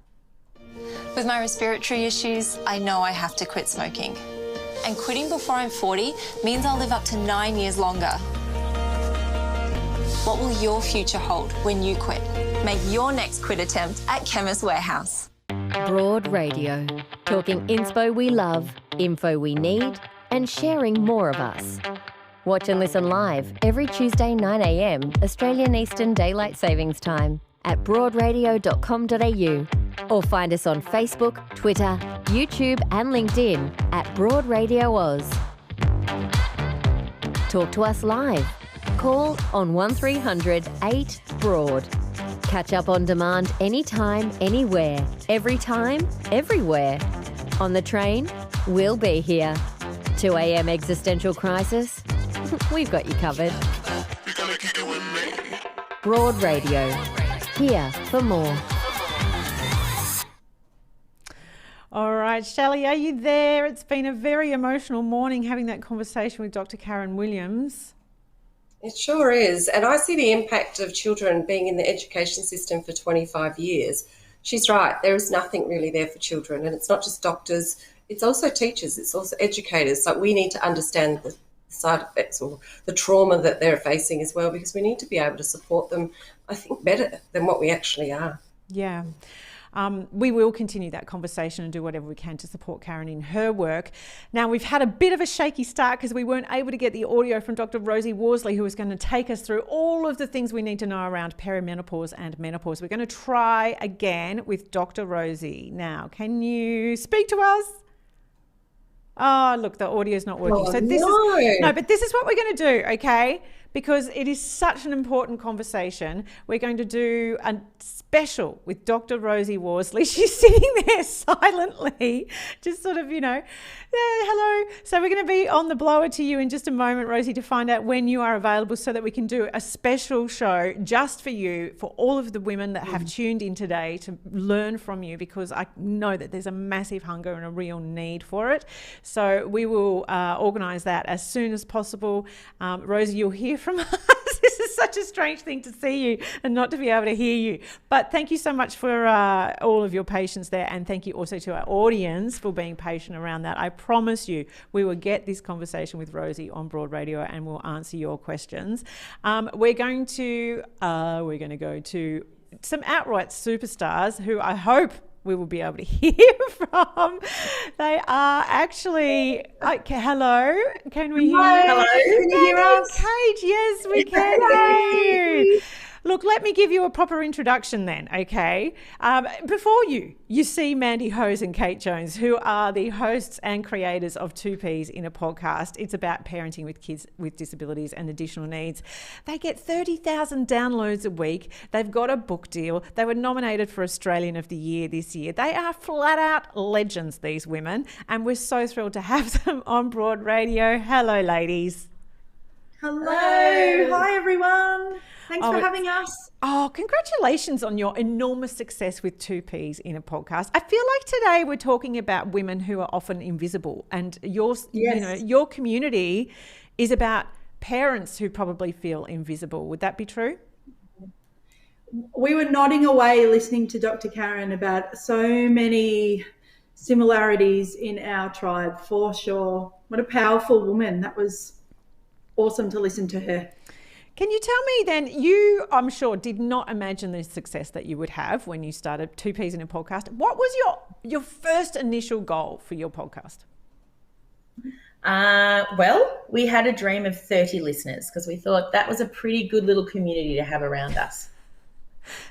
With my respiratory issues, I know I have to quit smoking. And quitting before I'm 40 means I'll live up to 9 years longer. What will your future hold when you quit? Make your next quit attempt at Chemist Warehouse. Broad Radio. Talking inspo we love, info we need, and sharing more of us. Watch and listen live every Tuesday 9 a.m. Australian Eastern Daylight Savings Time at broadradio.com.au or find us on Facebook, Twitter, YouTube and LinkedIn at Broad Radio Oz. Talk to us live. Call on 1300 8 Broad. Catch up on demand anytime, anywhere, every time, everywhere. On the train, we'll be here. 2 a.m. existential crisis? We've got you covered. Broad Radio. Here for more. All right, Shelley, are you there? It's been a very emotional morning having that conversation with Dr. Karen Williams. It sure is. And I see the impact of children being in the education system for 25 years. She's right. There is nothing really there for children. And it's not just doctors. It's also teachers. It's also educators. So we need to understand the side effects or the trauma that they're facing as well, because we need to be able to support them, I think, better than what we actually are. Yeah. We will continue that conversation and do whatever we can to support Karen in her work. Now, we've had a bit of a shaky start because we weren't able to get the audio from Dr. Rosie Worsley, who is going to take us through all of the things we need to know around perimenopause and menopause. We're going to try again with Dr. Rosie. Now, can you speak to us? Oh, look, the audio's not working. Oh, so this but this is what we're going to do, okay? Because it is such an important conversation. We're going to do a special with Dr. Rosie Worsley. She's sitting there silently, just sort of, hello. So we're going to be on the blower to you in just a moment, Rosie, to find out when you are available so that we can do a special show just for you, for all of the women that have tuned in today to learn from you, because I know that there's a massive hunger and a real need for it. So we will organise that as soon as possible. Rosie, you'll hear from us. This is such a strange thing to see you and not to be able to hear you. But thank you so much for all of your patience there, and thank you also to our audience for being patient around that. I promise you we will get this conversation with Rosie on Broad Radio and we'll answer your questions. We're going to go to some outright superstars who I hope we will be able to hear from. They are actually, hello, can we hear you? Hello, can you hear us? Kate, yes, we can hear you. Look, let me give you a proper introduction then, okay? Before you see Mandy Hose and Kate Jones, who are the hosts and creators of Two Peas in a Podcast. It's about parenting with kids with disabilities and additional needs. They get 30,000 downloads a week. They've got a book deal. They were nominated for Australian of the Year this year. They are flat out legends, these women, and we're so thrilled to have them on Broad Radio. Hello, ladies. Hello. Hi, everyone. Thanks for having us. Oh, congratulations on your enormous success with Two Peas in a Podcast. I feel like today we're talking about women who are often invisible, and your community is about parents who probably feel invisible. Would that be true? We were nodding away listening to Dr. Karen about so many similarities in our tribe, for sure. What a powerful woman. That was awesome to listen to her. Can you tell me then, you, I'm sure, did not imagine the success that you would have when you started Two Peas in a Podcast. What was your first initial goal for your podcast? Well, we had a dream of 30 listeners because we thought that was a pretty good little community to have around us.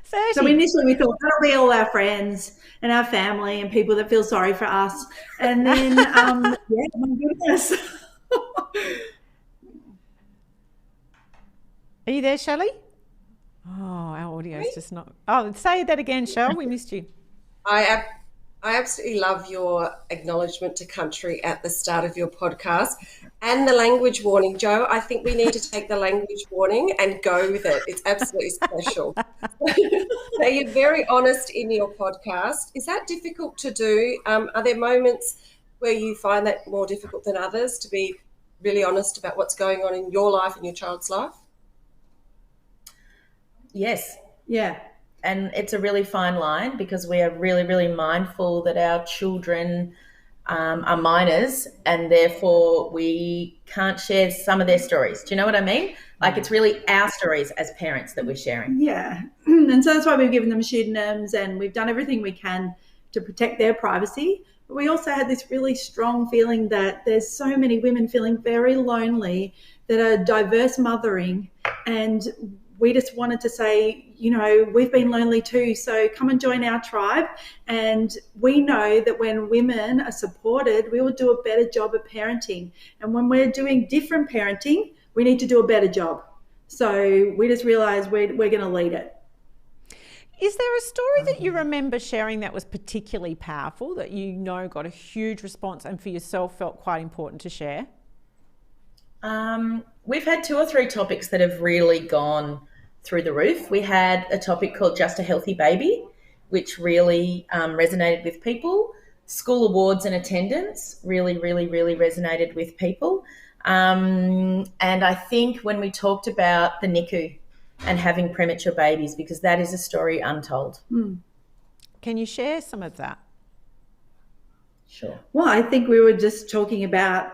30. So initially we thought that'll be all our friends and our family and people that feel sorry for us. And then, my goodness. Are you there, Shelley? Oh, our audio is just not... Oh, say that again, Shell. We missed you. I I absolutely love your acknowledgement to country at the start of your podcast and the language warning, Joe. I think we need to take the language warning and go with it. It's absolutely special. So you're very honest in your podcast. Is that difficult to do? Are there moments where you find that more difficult than others to be really honest about what's going on in your life and your child's life? Yes. Yeah. And it's a really fine line because we are really, really mindful that our children are minors and therefore we can't share some of their stories. Do you know what I mean? Like it's really our stories as parents that we're sharing. Yeah. And so that's why we've given them pseudonyms and we've done everything we can to protect their privacy. But we also had this really strong feeling that there's so many women feeling very lonely that are diverse mothering, and we just wanted to say, you know, we've been lonely too, so come and join our tribe. And we know that when women are supported, we will do a better job of parenting. And when we're doing different parenting, we need to do a better job. So we just realised we're going to lead it. Is there a story that you remember sharing that was particularly powerful, that you know got a huge response and for yourself felt quite important to share? We've had 2 or 3 topics that have really gone through the roof. We had a topic called Just a Healthy Baby, which really resonated with people. School awards and attendance really, really, really resonated with people. And I think when we talked about the NICU and having premature babies, because that is a story untold. Can you share some of that? Sure. Well, I think we were just talking about,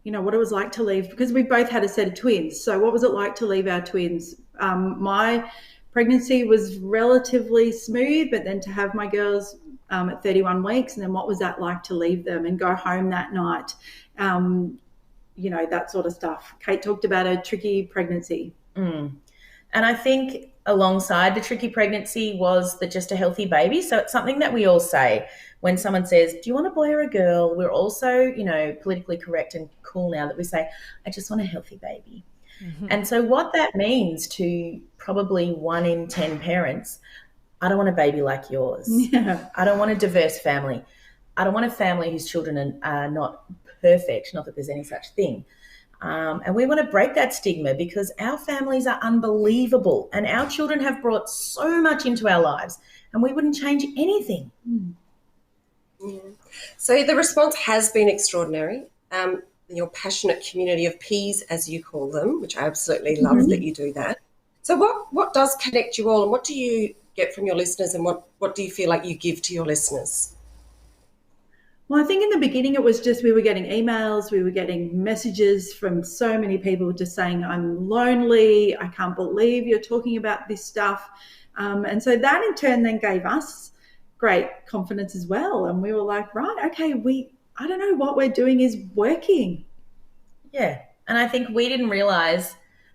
you know, what it was like to leave, because we both had a set of twins. So what was it like to leave our twins? My pregnancy was relatively smooth, but then to have my girls at 31 weeks, and then what was that like to leave them and go home that night? You know, that sort of stuff. Kate talked about a tricky pregnancy. And I think alongside the tricky pregnancy was the Just a Healthy Baby. So it's something that we all say when someone says, do you want a boy or a girl? We're also, you know, politically correct and cool now that we say, I just want a healthy baby. Mm-hmm. And so what that means to probably 1 in 10 parents, I don't want a baby like yours. Yeah. I don't want a diverse family. I don't want a family whose children are not perfect, not that there's any such thing. And we want to break that stigma because our families are unbelievable and our children have brought so much into our lives and we wouldn't change anything. Yeah. So the response has been extraordinary. Your passionate community of peas, as you call them, which I absolutely love that you do that. So what does connect you all and what do you get from your listeners and what do you feel like you give to your listeners? Well, I think in the beginning it was just we were getting emails, we were getting messages from so many people just saying, I'm lonely, I can't believe you're talking about this stuff. And so that in turn then gave us great confidence as well. And we were like, right, okay, I don't know what we're doing is working. Yeah. And I think we didn't realise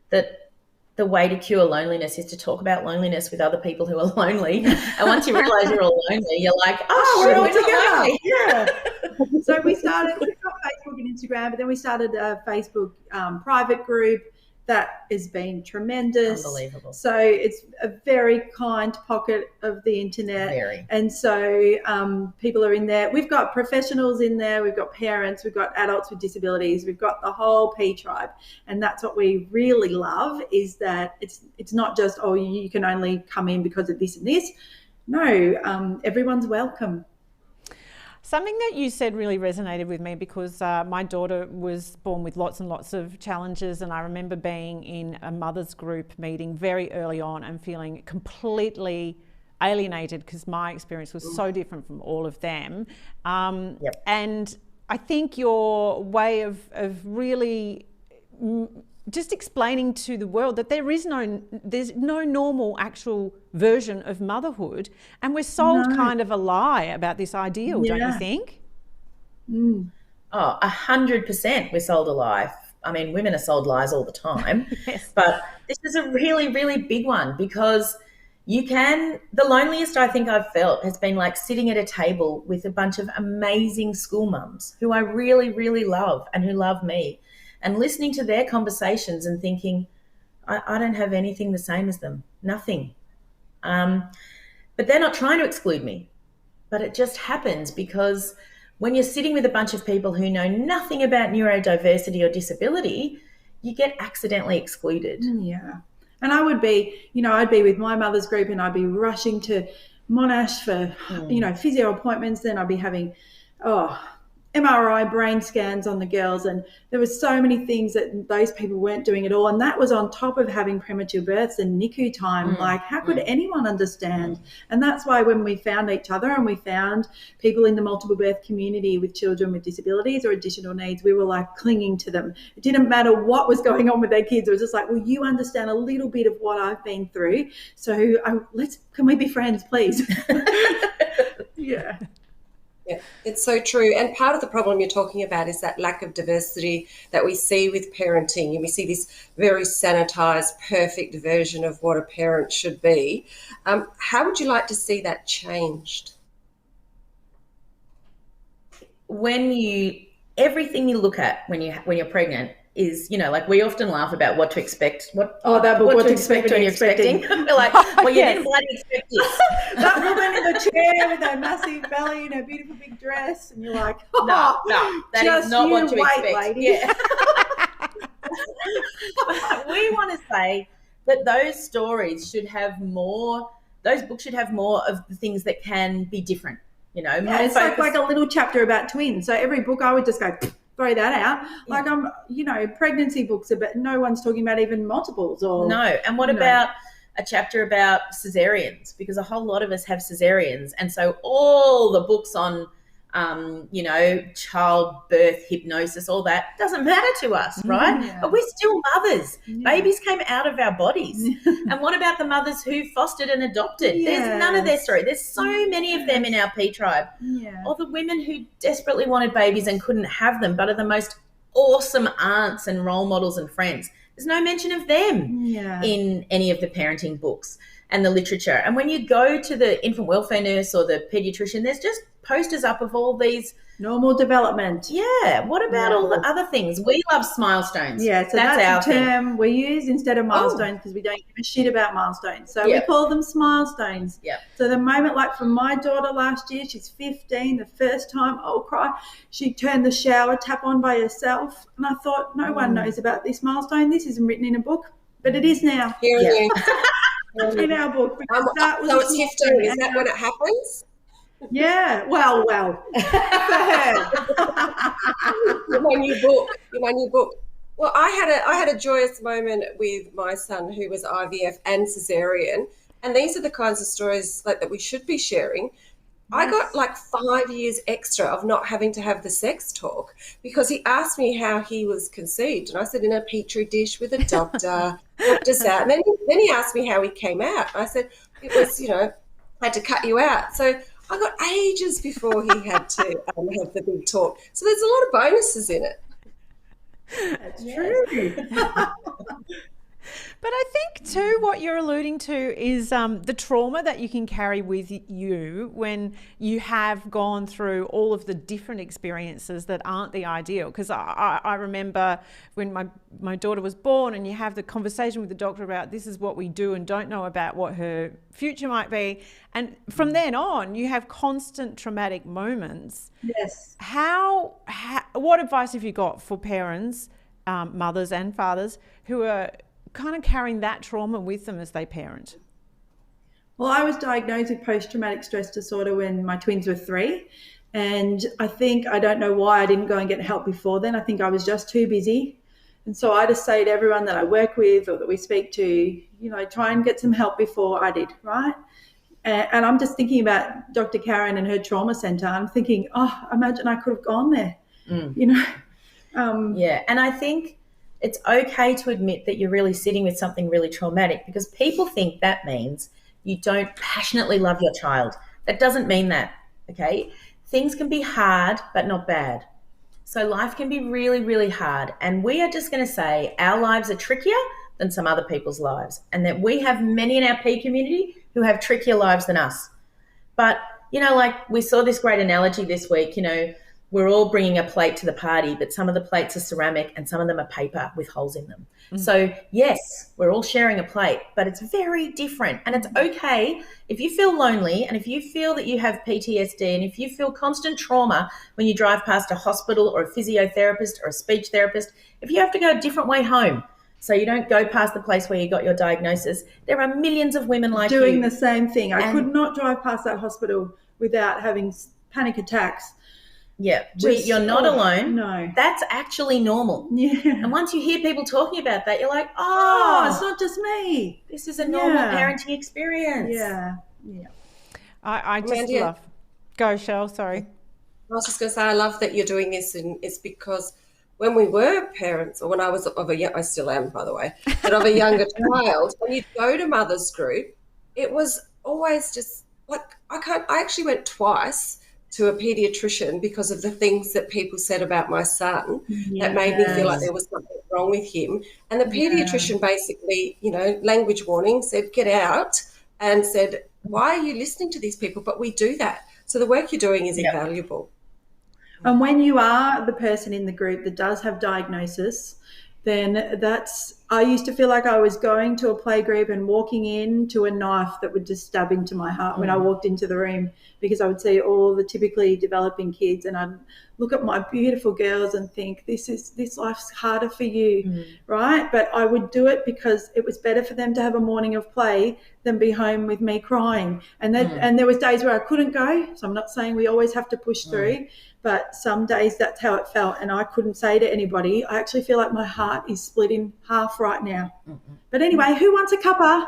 that the way to cure loneliness is to talk about loneliness with other people who are lonely. And once you realise you're all lonely, you're like, we're all not together. lonely. Yeah. So we've got Facebook and Instagram, but then we started a Facebook private group that has been tremendous. Unbelievable. So it's a very kind pocket of the internet. Very. And so people are in there. We've got professionals in there. We've got parents. We've got adults with disabilities. We've got the whole P tribe. And that's what we really love is that it's not just, oh, you can only come in because of this and this. No, everyone's welcome. Something that you said really resonated with me because my daughter was born with lots and lots of challenges, and I remember being in a mother's group meeting very early on and feeling completely alienated because my experience was so different from all of them. And I think your way of really just explaining to the world that there's no normal actual version of motherhood, and we're sold kind of a lie about this ideal, don't you think? Oh, 100% we're sold a lie. I mean, women are sold lies all the time. Yes. But this is a really, really big one because the loneliest I think I've felt has been like sitting at a table with a bunch of amazing school mums who I really, really love and who love me, and listening to their conversations and thinking, I don't have anything the same as them, nothing. But they're not trying to exclude me. but it just happens because when you're sitting with a bunch of people who know nothing about neurodiversity or disability, you get accidentally excluded. Yeah. And I would be, I'd be with my mother's group and I'd be rushing to Monash for, physio appointments. Then I'd be having, MRI brain scans on the girls. And there were so many things that those people weren't doing at all. And that was on top of having premature births and NICU time. Like, how could anyone understand? And that's why when we found each other and we found people in the multiple birth community with children with disabilities or additional needs, we were like clinging to them. It didn't matter what was going on with their kids. It was just like, well, you understand a little bit of what I've been through. So can we be friends, please? Yeah. Yeah, it's so true. And part of the problem you're talking about is that lack of diversity that we see with parenting. And we see this very sanitized, perfect version of what a parent should be. How would you like to see that changed? Everything you look at when you're pregnant is, like we often laugh about what to expect. What to expect when you're expecting. We're like, well, you didn't bloody expect this. That woman in the chair with her massive belly and her beautiful big dress, and you're like, no, that is not what to expect. Lady. Yeah. We want to say that those stories should have more. Those books should have more of the things that can be different. It's like a little chapter about twins. So every book I would just go, throw that out. Like pregnancy books, but no one's talking about even multiples or no. And what about a chapter about cesareans? Because a whole lot of us have cesareans, and so all the books on childbirth hypnosis, all that doesn't matter to us, right? Yeah. But we're still mothers. Yeah. Babies came out of our bodies. And what about the mothers who fostered and adopted? Yes. There's none of their story. There's so many of them in our P tribe. Yeah. Or the women who desperately wanted babies and couldn't have them, but are the most awesome aunts and role models and friends. There's no mention of them in any of the parenting books and the literature. And when you go to the infant welfare nurse or the pediatrician, there's just posters up of all these normal development. Yeah. What about all the other things? We love milestones. Yeah, so that's the term we use instead of milestones because we don't give a shit about milestones. So we call them milestones. Yeah. So the moment, like for my daughter last year, she's 15, the first time, she turned the shower tap on by herself. And I thought, no one knows about this milestone. This isn't written in a book, but it is now. Hearing you. In our book. So it's 15. Is that when it happens? Yeah, well, for her. My new book. Well, I had a joyous moment with my son who was IVF and cesarean, and these are the kinds of stories that we should be sharing. Yes. I got like 5 years extra of not having to have the sex talk because he asked me how he was conceived, and I said in a petri dish with a doctor. Doctor's out, and then he asked me how he came out. I said it was, had to cut you out. So I got ages before he had to have the big talk. So there's a lot of bonuses in it. That's true. But I think too what you're alluding to is the trauma that you can carry with you when you have gone through all of the different experiences that aren't the ideal. Because I remember when my daughter was born and you have the conversation with the doctor about this is what we do and don't know about what her future might be. And from then on, you have constant traumatic moments. Yes. What advice have you got for parents, mothers and fathers who are kind of carrying that trauma with them as they parent? Well, I was diagnosed with post-traumatic stress disorder when my twins were 3. And I don't know why I didn't go and get help before then. I think I was just too busy. And so I just say to everyone that I work with or that we speak to, try and get some help before I did, right? And I'm just thinking about Dr. Karen and her trauma centre. I'm thinking, imagine I could have gone there, Yeah, and I think it's okay to admit that you're really sitting with something really traumatic because people think that means you don't passionately love your child. That doesn't mean that, okay? Things can be hard but not bad. So life can be really, really hard. And we are just going to say our lives are trickier than some other people's lives and that we have many in our P community who have trickier lives than us. But, like we saw this great analogy this week, we're all bringing a plate to the party, but some of the plates are ceramic and some of them are paper with holes in them. So yes, we're all sharing a plate, but it's very different. And it's okay if you feel lonely and if you feel that you have PTSD and if you feel constant trauma when you drive past a hospital or a physiotherapist or a speech therapist, if you have to go a different way home, so you don't go past the place where you got your diagnosis, there are millions of women like you. Doing the same thing. I could not drive past that hospital without having panic attacks. Yeah, you're not alone. No. That's actually normal. Yeah. And once you hear people talking about that, you're like, Oh, it's not just me. this is a normal parenting experience. Yeah. I just Mandy, love. Go, Shell. Sorry. I was just going to say, I love that you're doing this, and it's because when we were parents, or when I was I still am, by the way, but of a younger child, when you go to mother's group, it was always just like, I actually went twice to a paediatrician because of the things that people said about my son that made me feel like there was something wrong with him. And the paediatrician basically, language warning, said, get out, and said, why are you listening to these people? But we do that. So the work you're doing is invaluable. And when you are the person in the group that does have diagnosis, then I used to feel like I was going to a play group and walking into a knife that would just stab into my heart when I walked into the room, because I would see all the typically developing kids and I'd look at my beautiful girls and think, this life's harder for you, right? But I would do it because it was better for them to have a morning of play than be home with me crying. And and there was days where I couldn't go. So I'm not saying we always have to push through, but some days that's how it felt. And I couldn't say to anybody, I actually feel like my heart is split in half right now. But anyway, who wants a cuppa?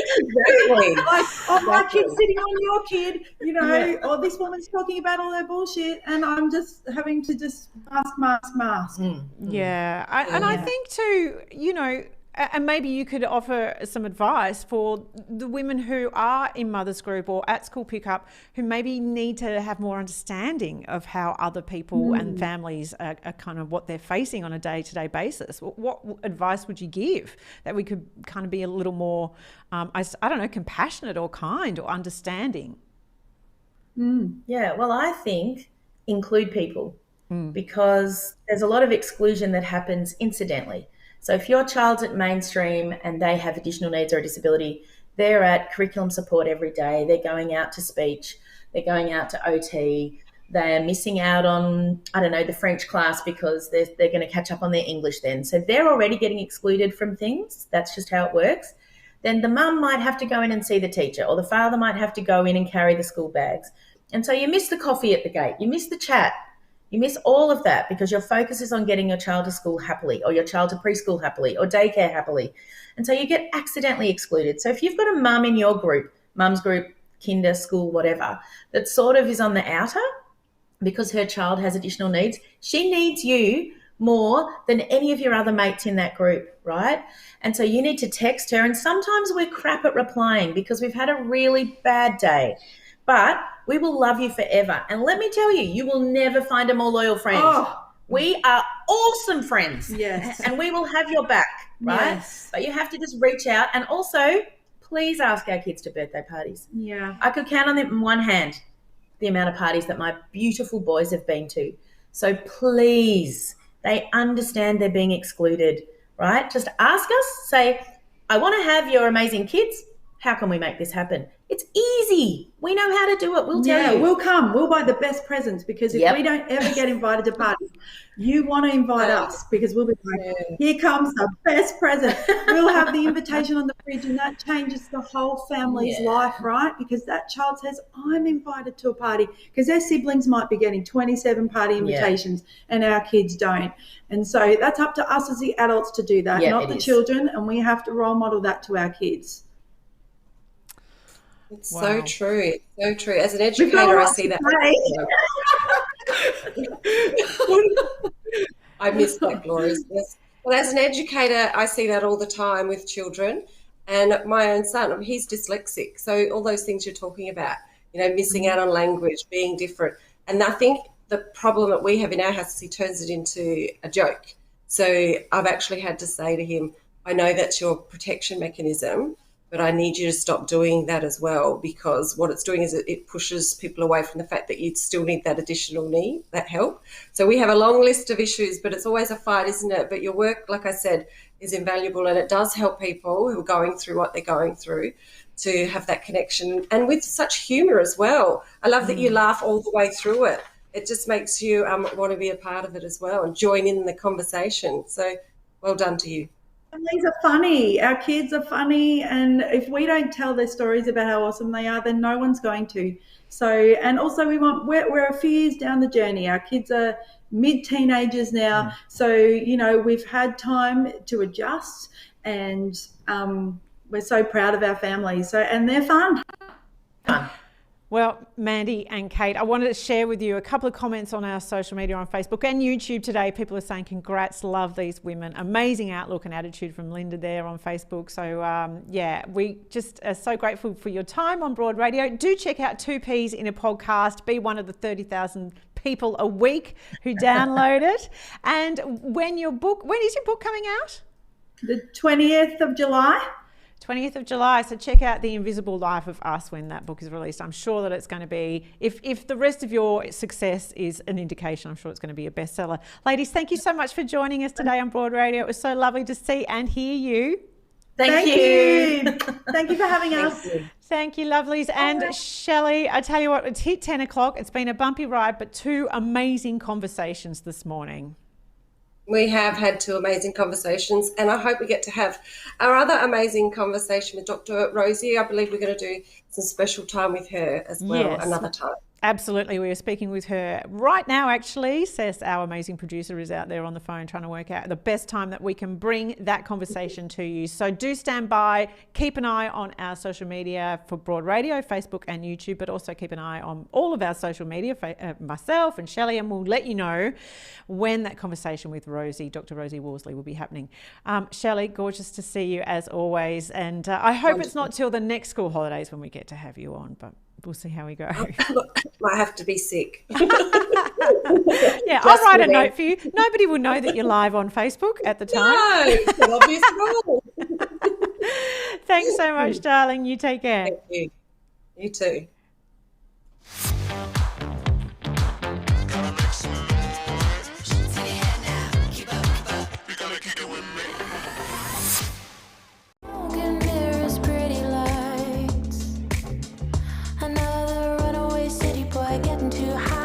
Exactly. Like, my kid's sitting on your kid, or this woman's talking about all their bullshit, and I'm just having to just mask. Yeah. I think too, and maybe you could offer some advice for the women who are in mother's group or at school pickup who maybe need to have more understanding of how other people and families are kind of what they're facing on a day-to-day basis. What advice would you give that we could kind of be a little more, compassionate or kind or understanding? Yeah, well, I think include people because there's a lot of exclusion that happens incidentally. So if your child's at mainstream and they have additional needs or a disability, they're at curriculum support every day. They're going out to speech. They're going out to OT. They're missing out on, the French class because they're going to catch up on their English then. So they're already getting excluded from things. That's just how it works. Then the mum might have to go in and see the teacher, or the father might have to go in and carry the school bags. And so you miss the coffee at the gate. You miss the chat. You miss all of that because your focus is on getting your child to school happily, or your child to preschool happily, or daycare happily. And so you get accidentally excluded. So if you've got a mum in your group, mum's group, kinder, school, whatever, that sort of is on the outer because her child has additional needs, she needs you more than any of your other mates in that group, right? And so you need to text her. And sometimes we're crap at replying because we've had a really bad day. But we will love you forever. And let me tell you, you will never find a more loyal friend. We are awesome friends. Yes. And we will have your back, right? Yes. But you have to just reach out. And also, please ask our kids to birthday parties. Yeah. I could count on them in one hand the amount of parties that my beautiful boys have been to. So please, they understand they're being excluded, right? Just ask us, say, I want to have your amazing kids. How can we make this happen? It's easy. We know how to do it. We'll tell you. We'll come. We'll buy the best presents because if we don't ever get invited to parties, you want to invite us because we'll be like, here comes the best present. We'll have the invitation on the fridge and that changes the whole family's life, right? Because that child says, I'm invited to a party because their siblings might be getting 27 party invitations and our kids don't. And so that's up to us as the adults to do that, not the children. And we have to role model that to our kids. It's so true. It's so true. As an educator, I see that. I miss that gloriousness. Well, as an educator, I see that all the time with children. And my own son, he's dyslexic. So all those things you're talking about, missing out on language, being different. And I think the problem that we have in our house is he turns it into a joke. So I've actually had to say to him, I know that's your protection mechanism, but I need you to stop doing that as well, because what it's doing is it pushes people away from the fact that you still need that additional need, that help. So we have a long list of issues, but it's always a fight, isn't it? But your work, like I said, is invaluable, and it does help people who are going through what they're going through to have that connection, and with such humour as well. I love that you laugh all the way through it. It just makes you want to be a part of it as well and join in the conversation. So well done to you. Families are funny. Our kids are funny, and if we don't tell their stories about how awesome they are, then no one's going to. So, and also we're a few years down the journey. Our kids are mid-teenagers now, so we've had time to adjust, and we're so proud of our families. So, and they're fun. Well, Mandy and Kate, I wanted to share with you a couple of comments on our social media on Facebook and YouTube today. People are saying, congrats, love these women. Amazing outlook and attitude from Linda there on Facebook. So, we just are so grateful for your time on Broad Radio. Do check out 2Ps in a podcast. Be one of the 30,000 people a week who download it. And when is your book coming out? The 20th of July. 20th of July. So check out The Invisible Life of Us when that book is released. I'm sure that it's going to be, if the rest of your success is an indication, I'm sure it's going to be a bestseller. Ladies, thank you so much for joining us today on Broad Radio. It was so lovely to see and hear you. Thank you. Thank you for having us. Thank you, lovelies. And Shelley, I tell you what, it's hit 10 o'clock. It's been a bumpy ride, but 2 amazing conversations this morning. We have had 2 amazing conversations, and I hope we get to have our other amazing conversation with Dr. Rosie. I believe we're going to do some special time with her as well another time. Absolutely. We are speaking with her right now, actually. Seth, our amazing producer, is out there on the phone trying to work out the best time that we can bring that conversation to you. So do stand by. Keep an eye on our social media for Broad Radio, Facebook and YouTube, but also keep an eye on all of our social media, myself and Shelley, and we'll let you know when that conversation with Rosie, Dr. Rosie Worsley, will be happening. Shelley, gorgeous to see you as always. And I hope it's not till the next school holidays when we get to have you on, but we'll see how we go. Might have to be sick. I'll write a note for you. Nobody will know that you're live on Facebook at the time. No, it's an obvious rule. Thanks so much, darling. You take care. Thank you. You too. Broken mirrors, pretty lights. Another runaway city boy getting too high.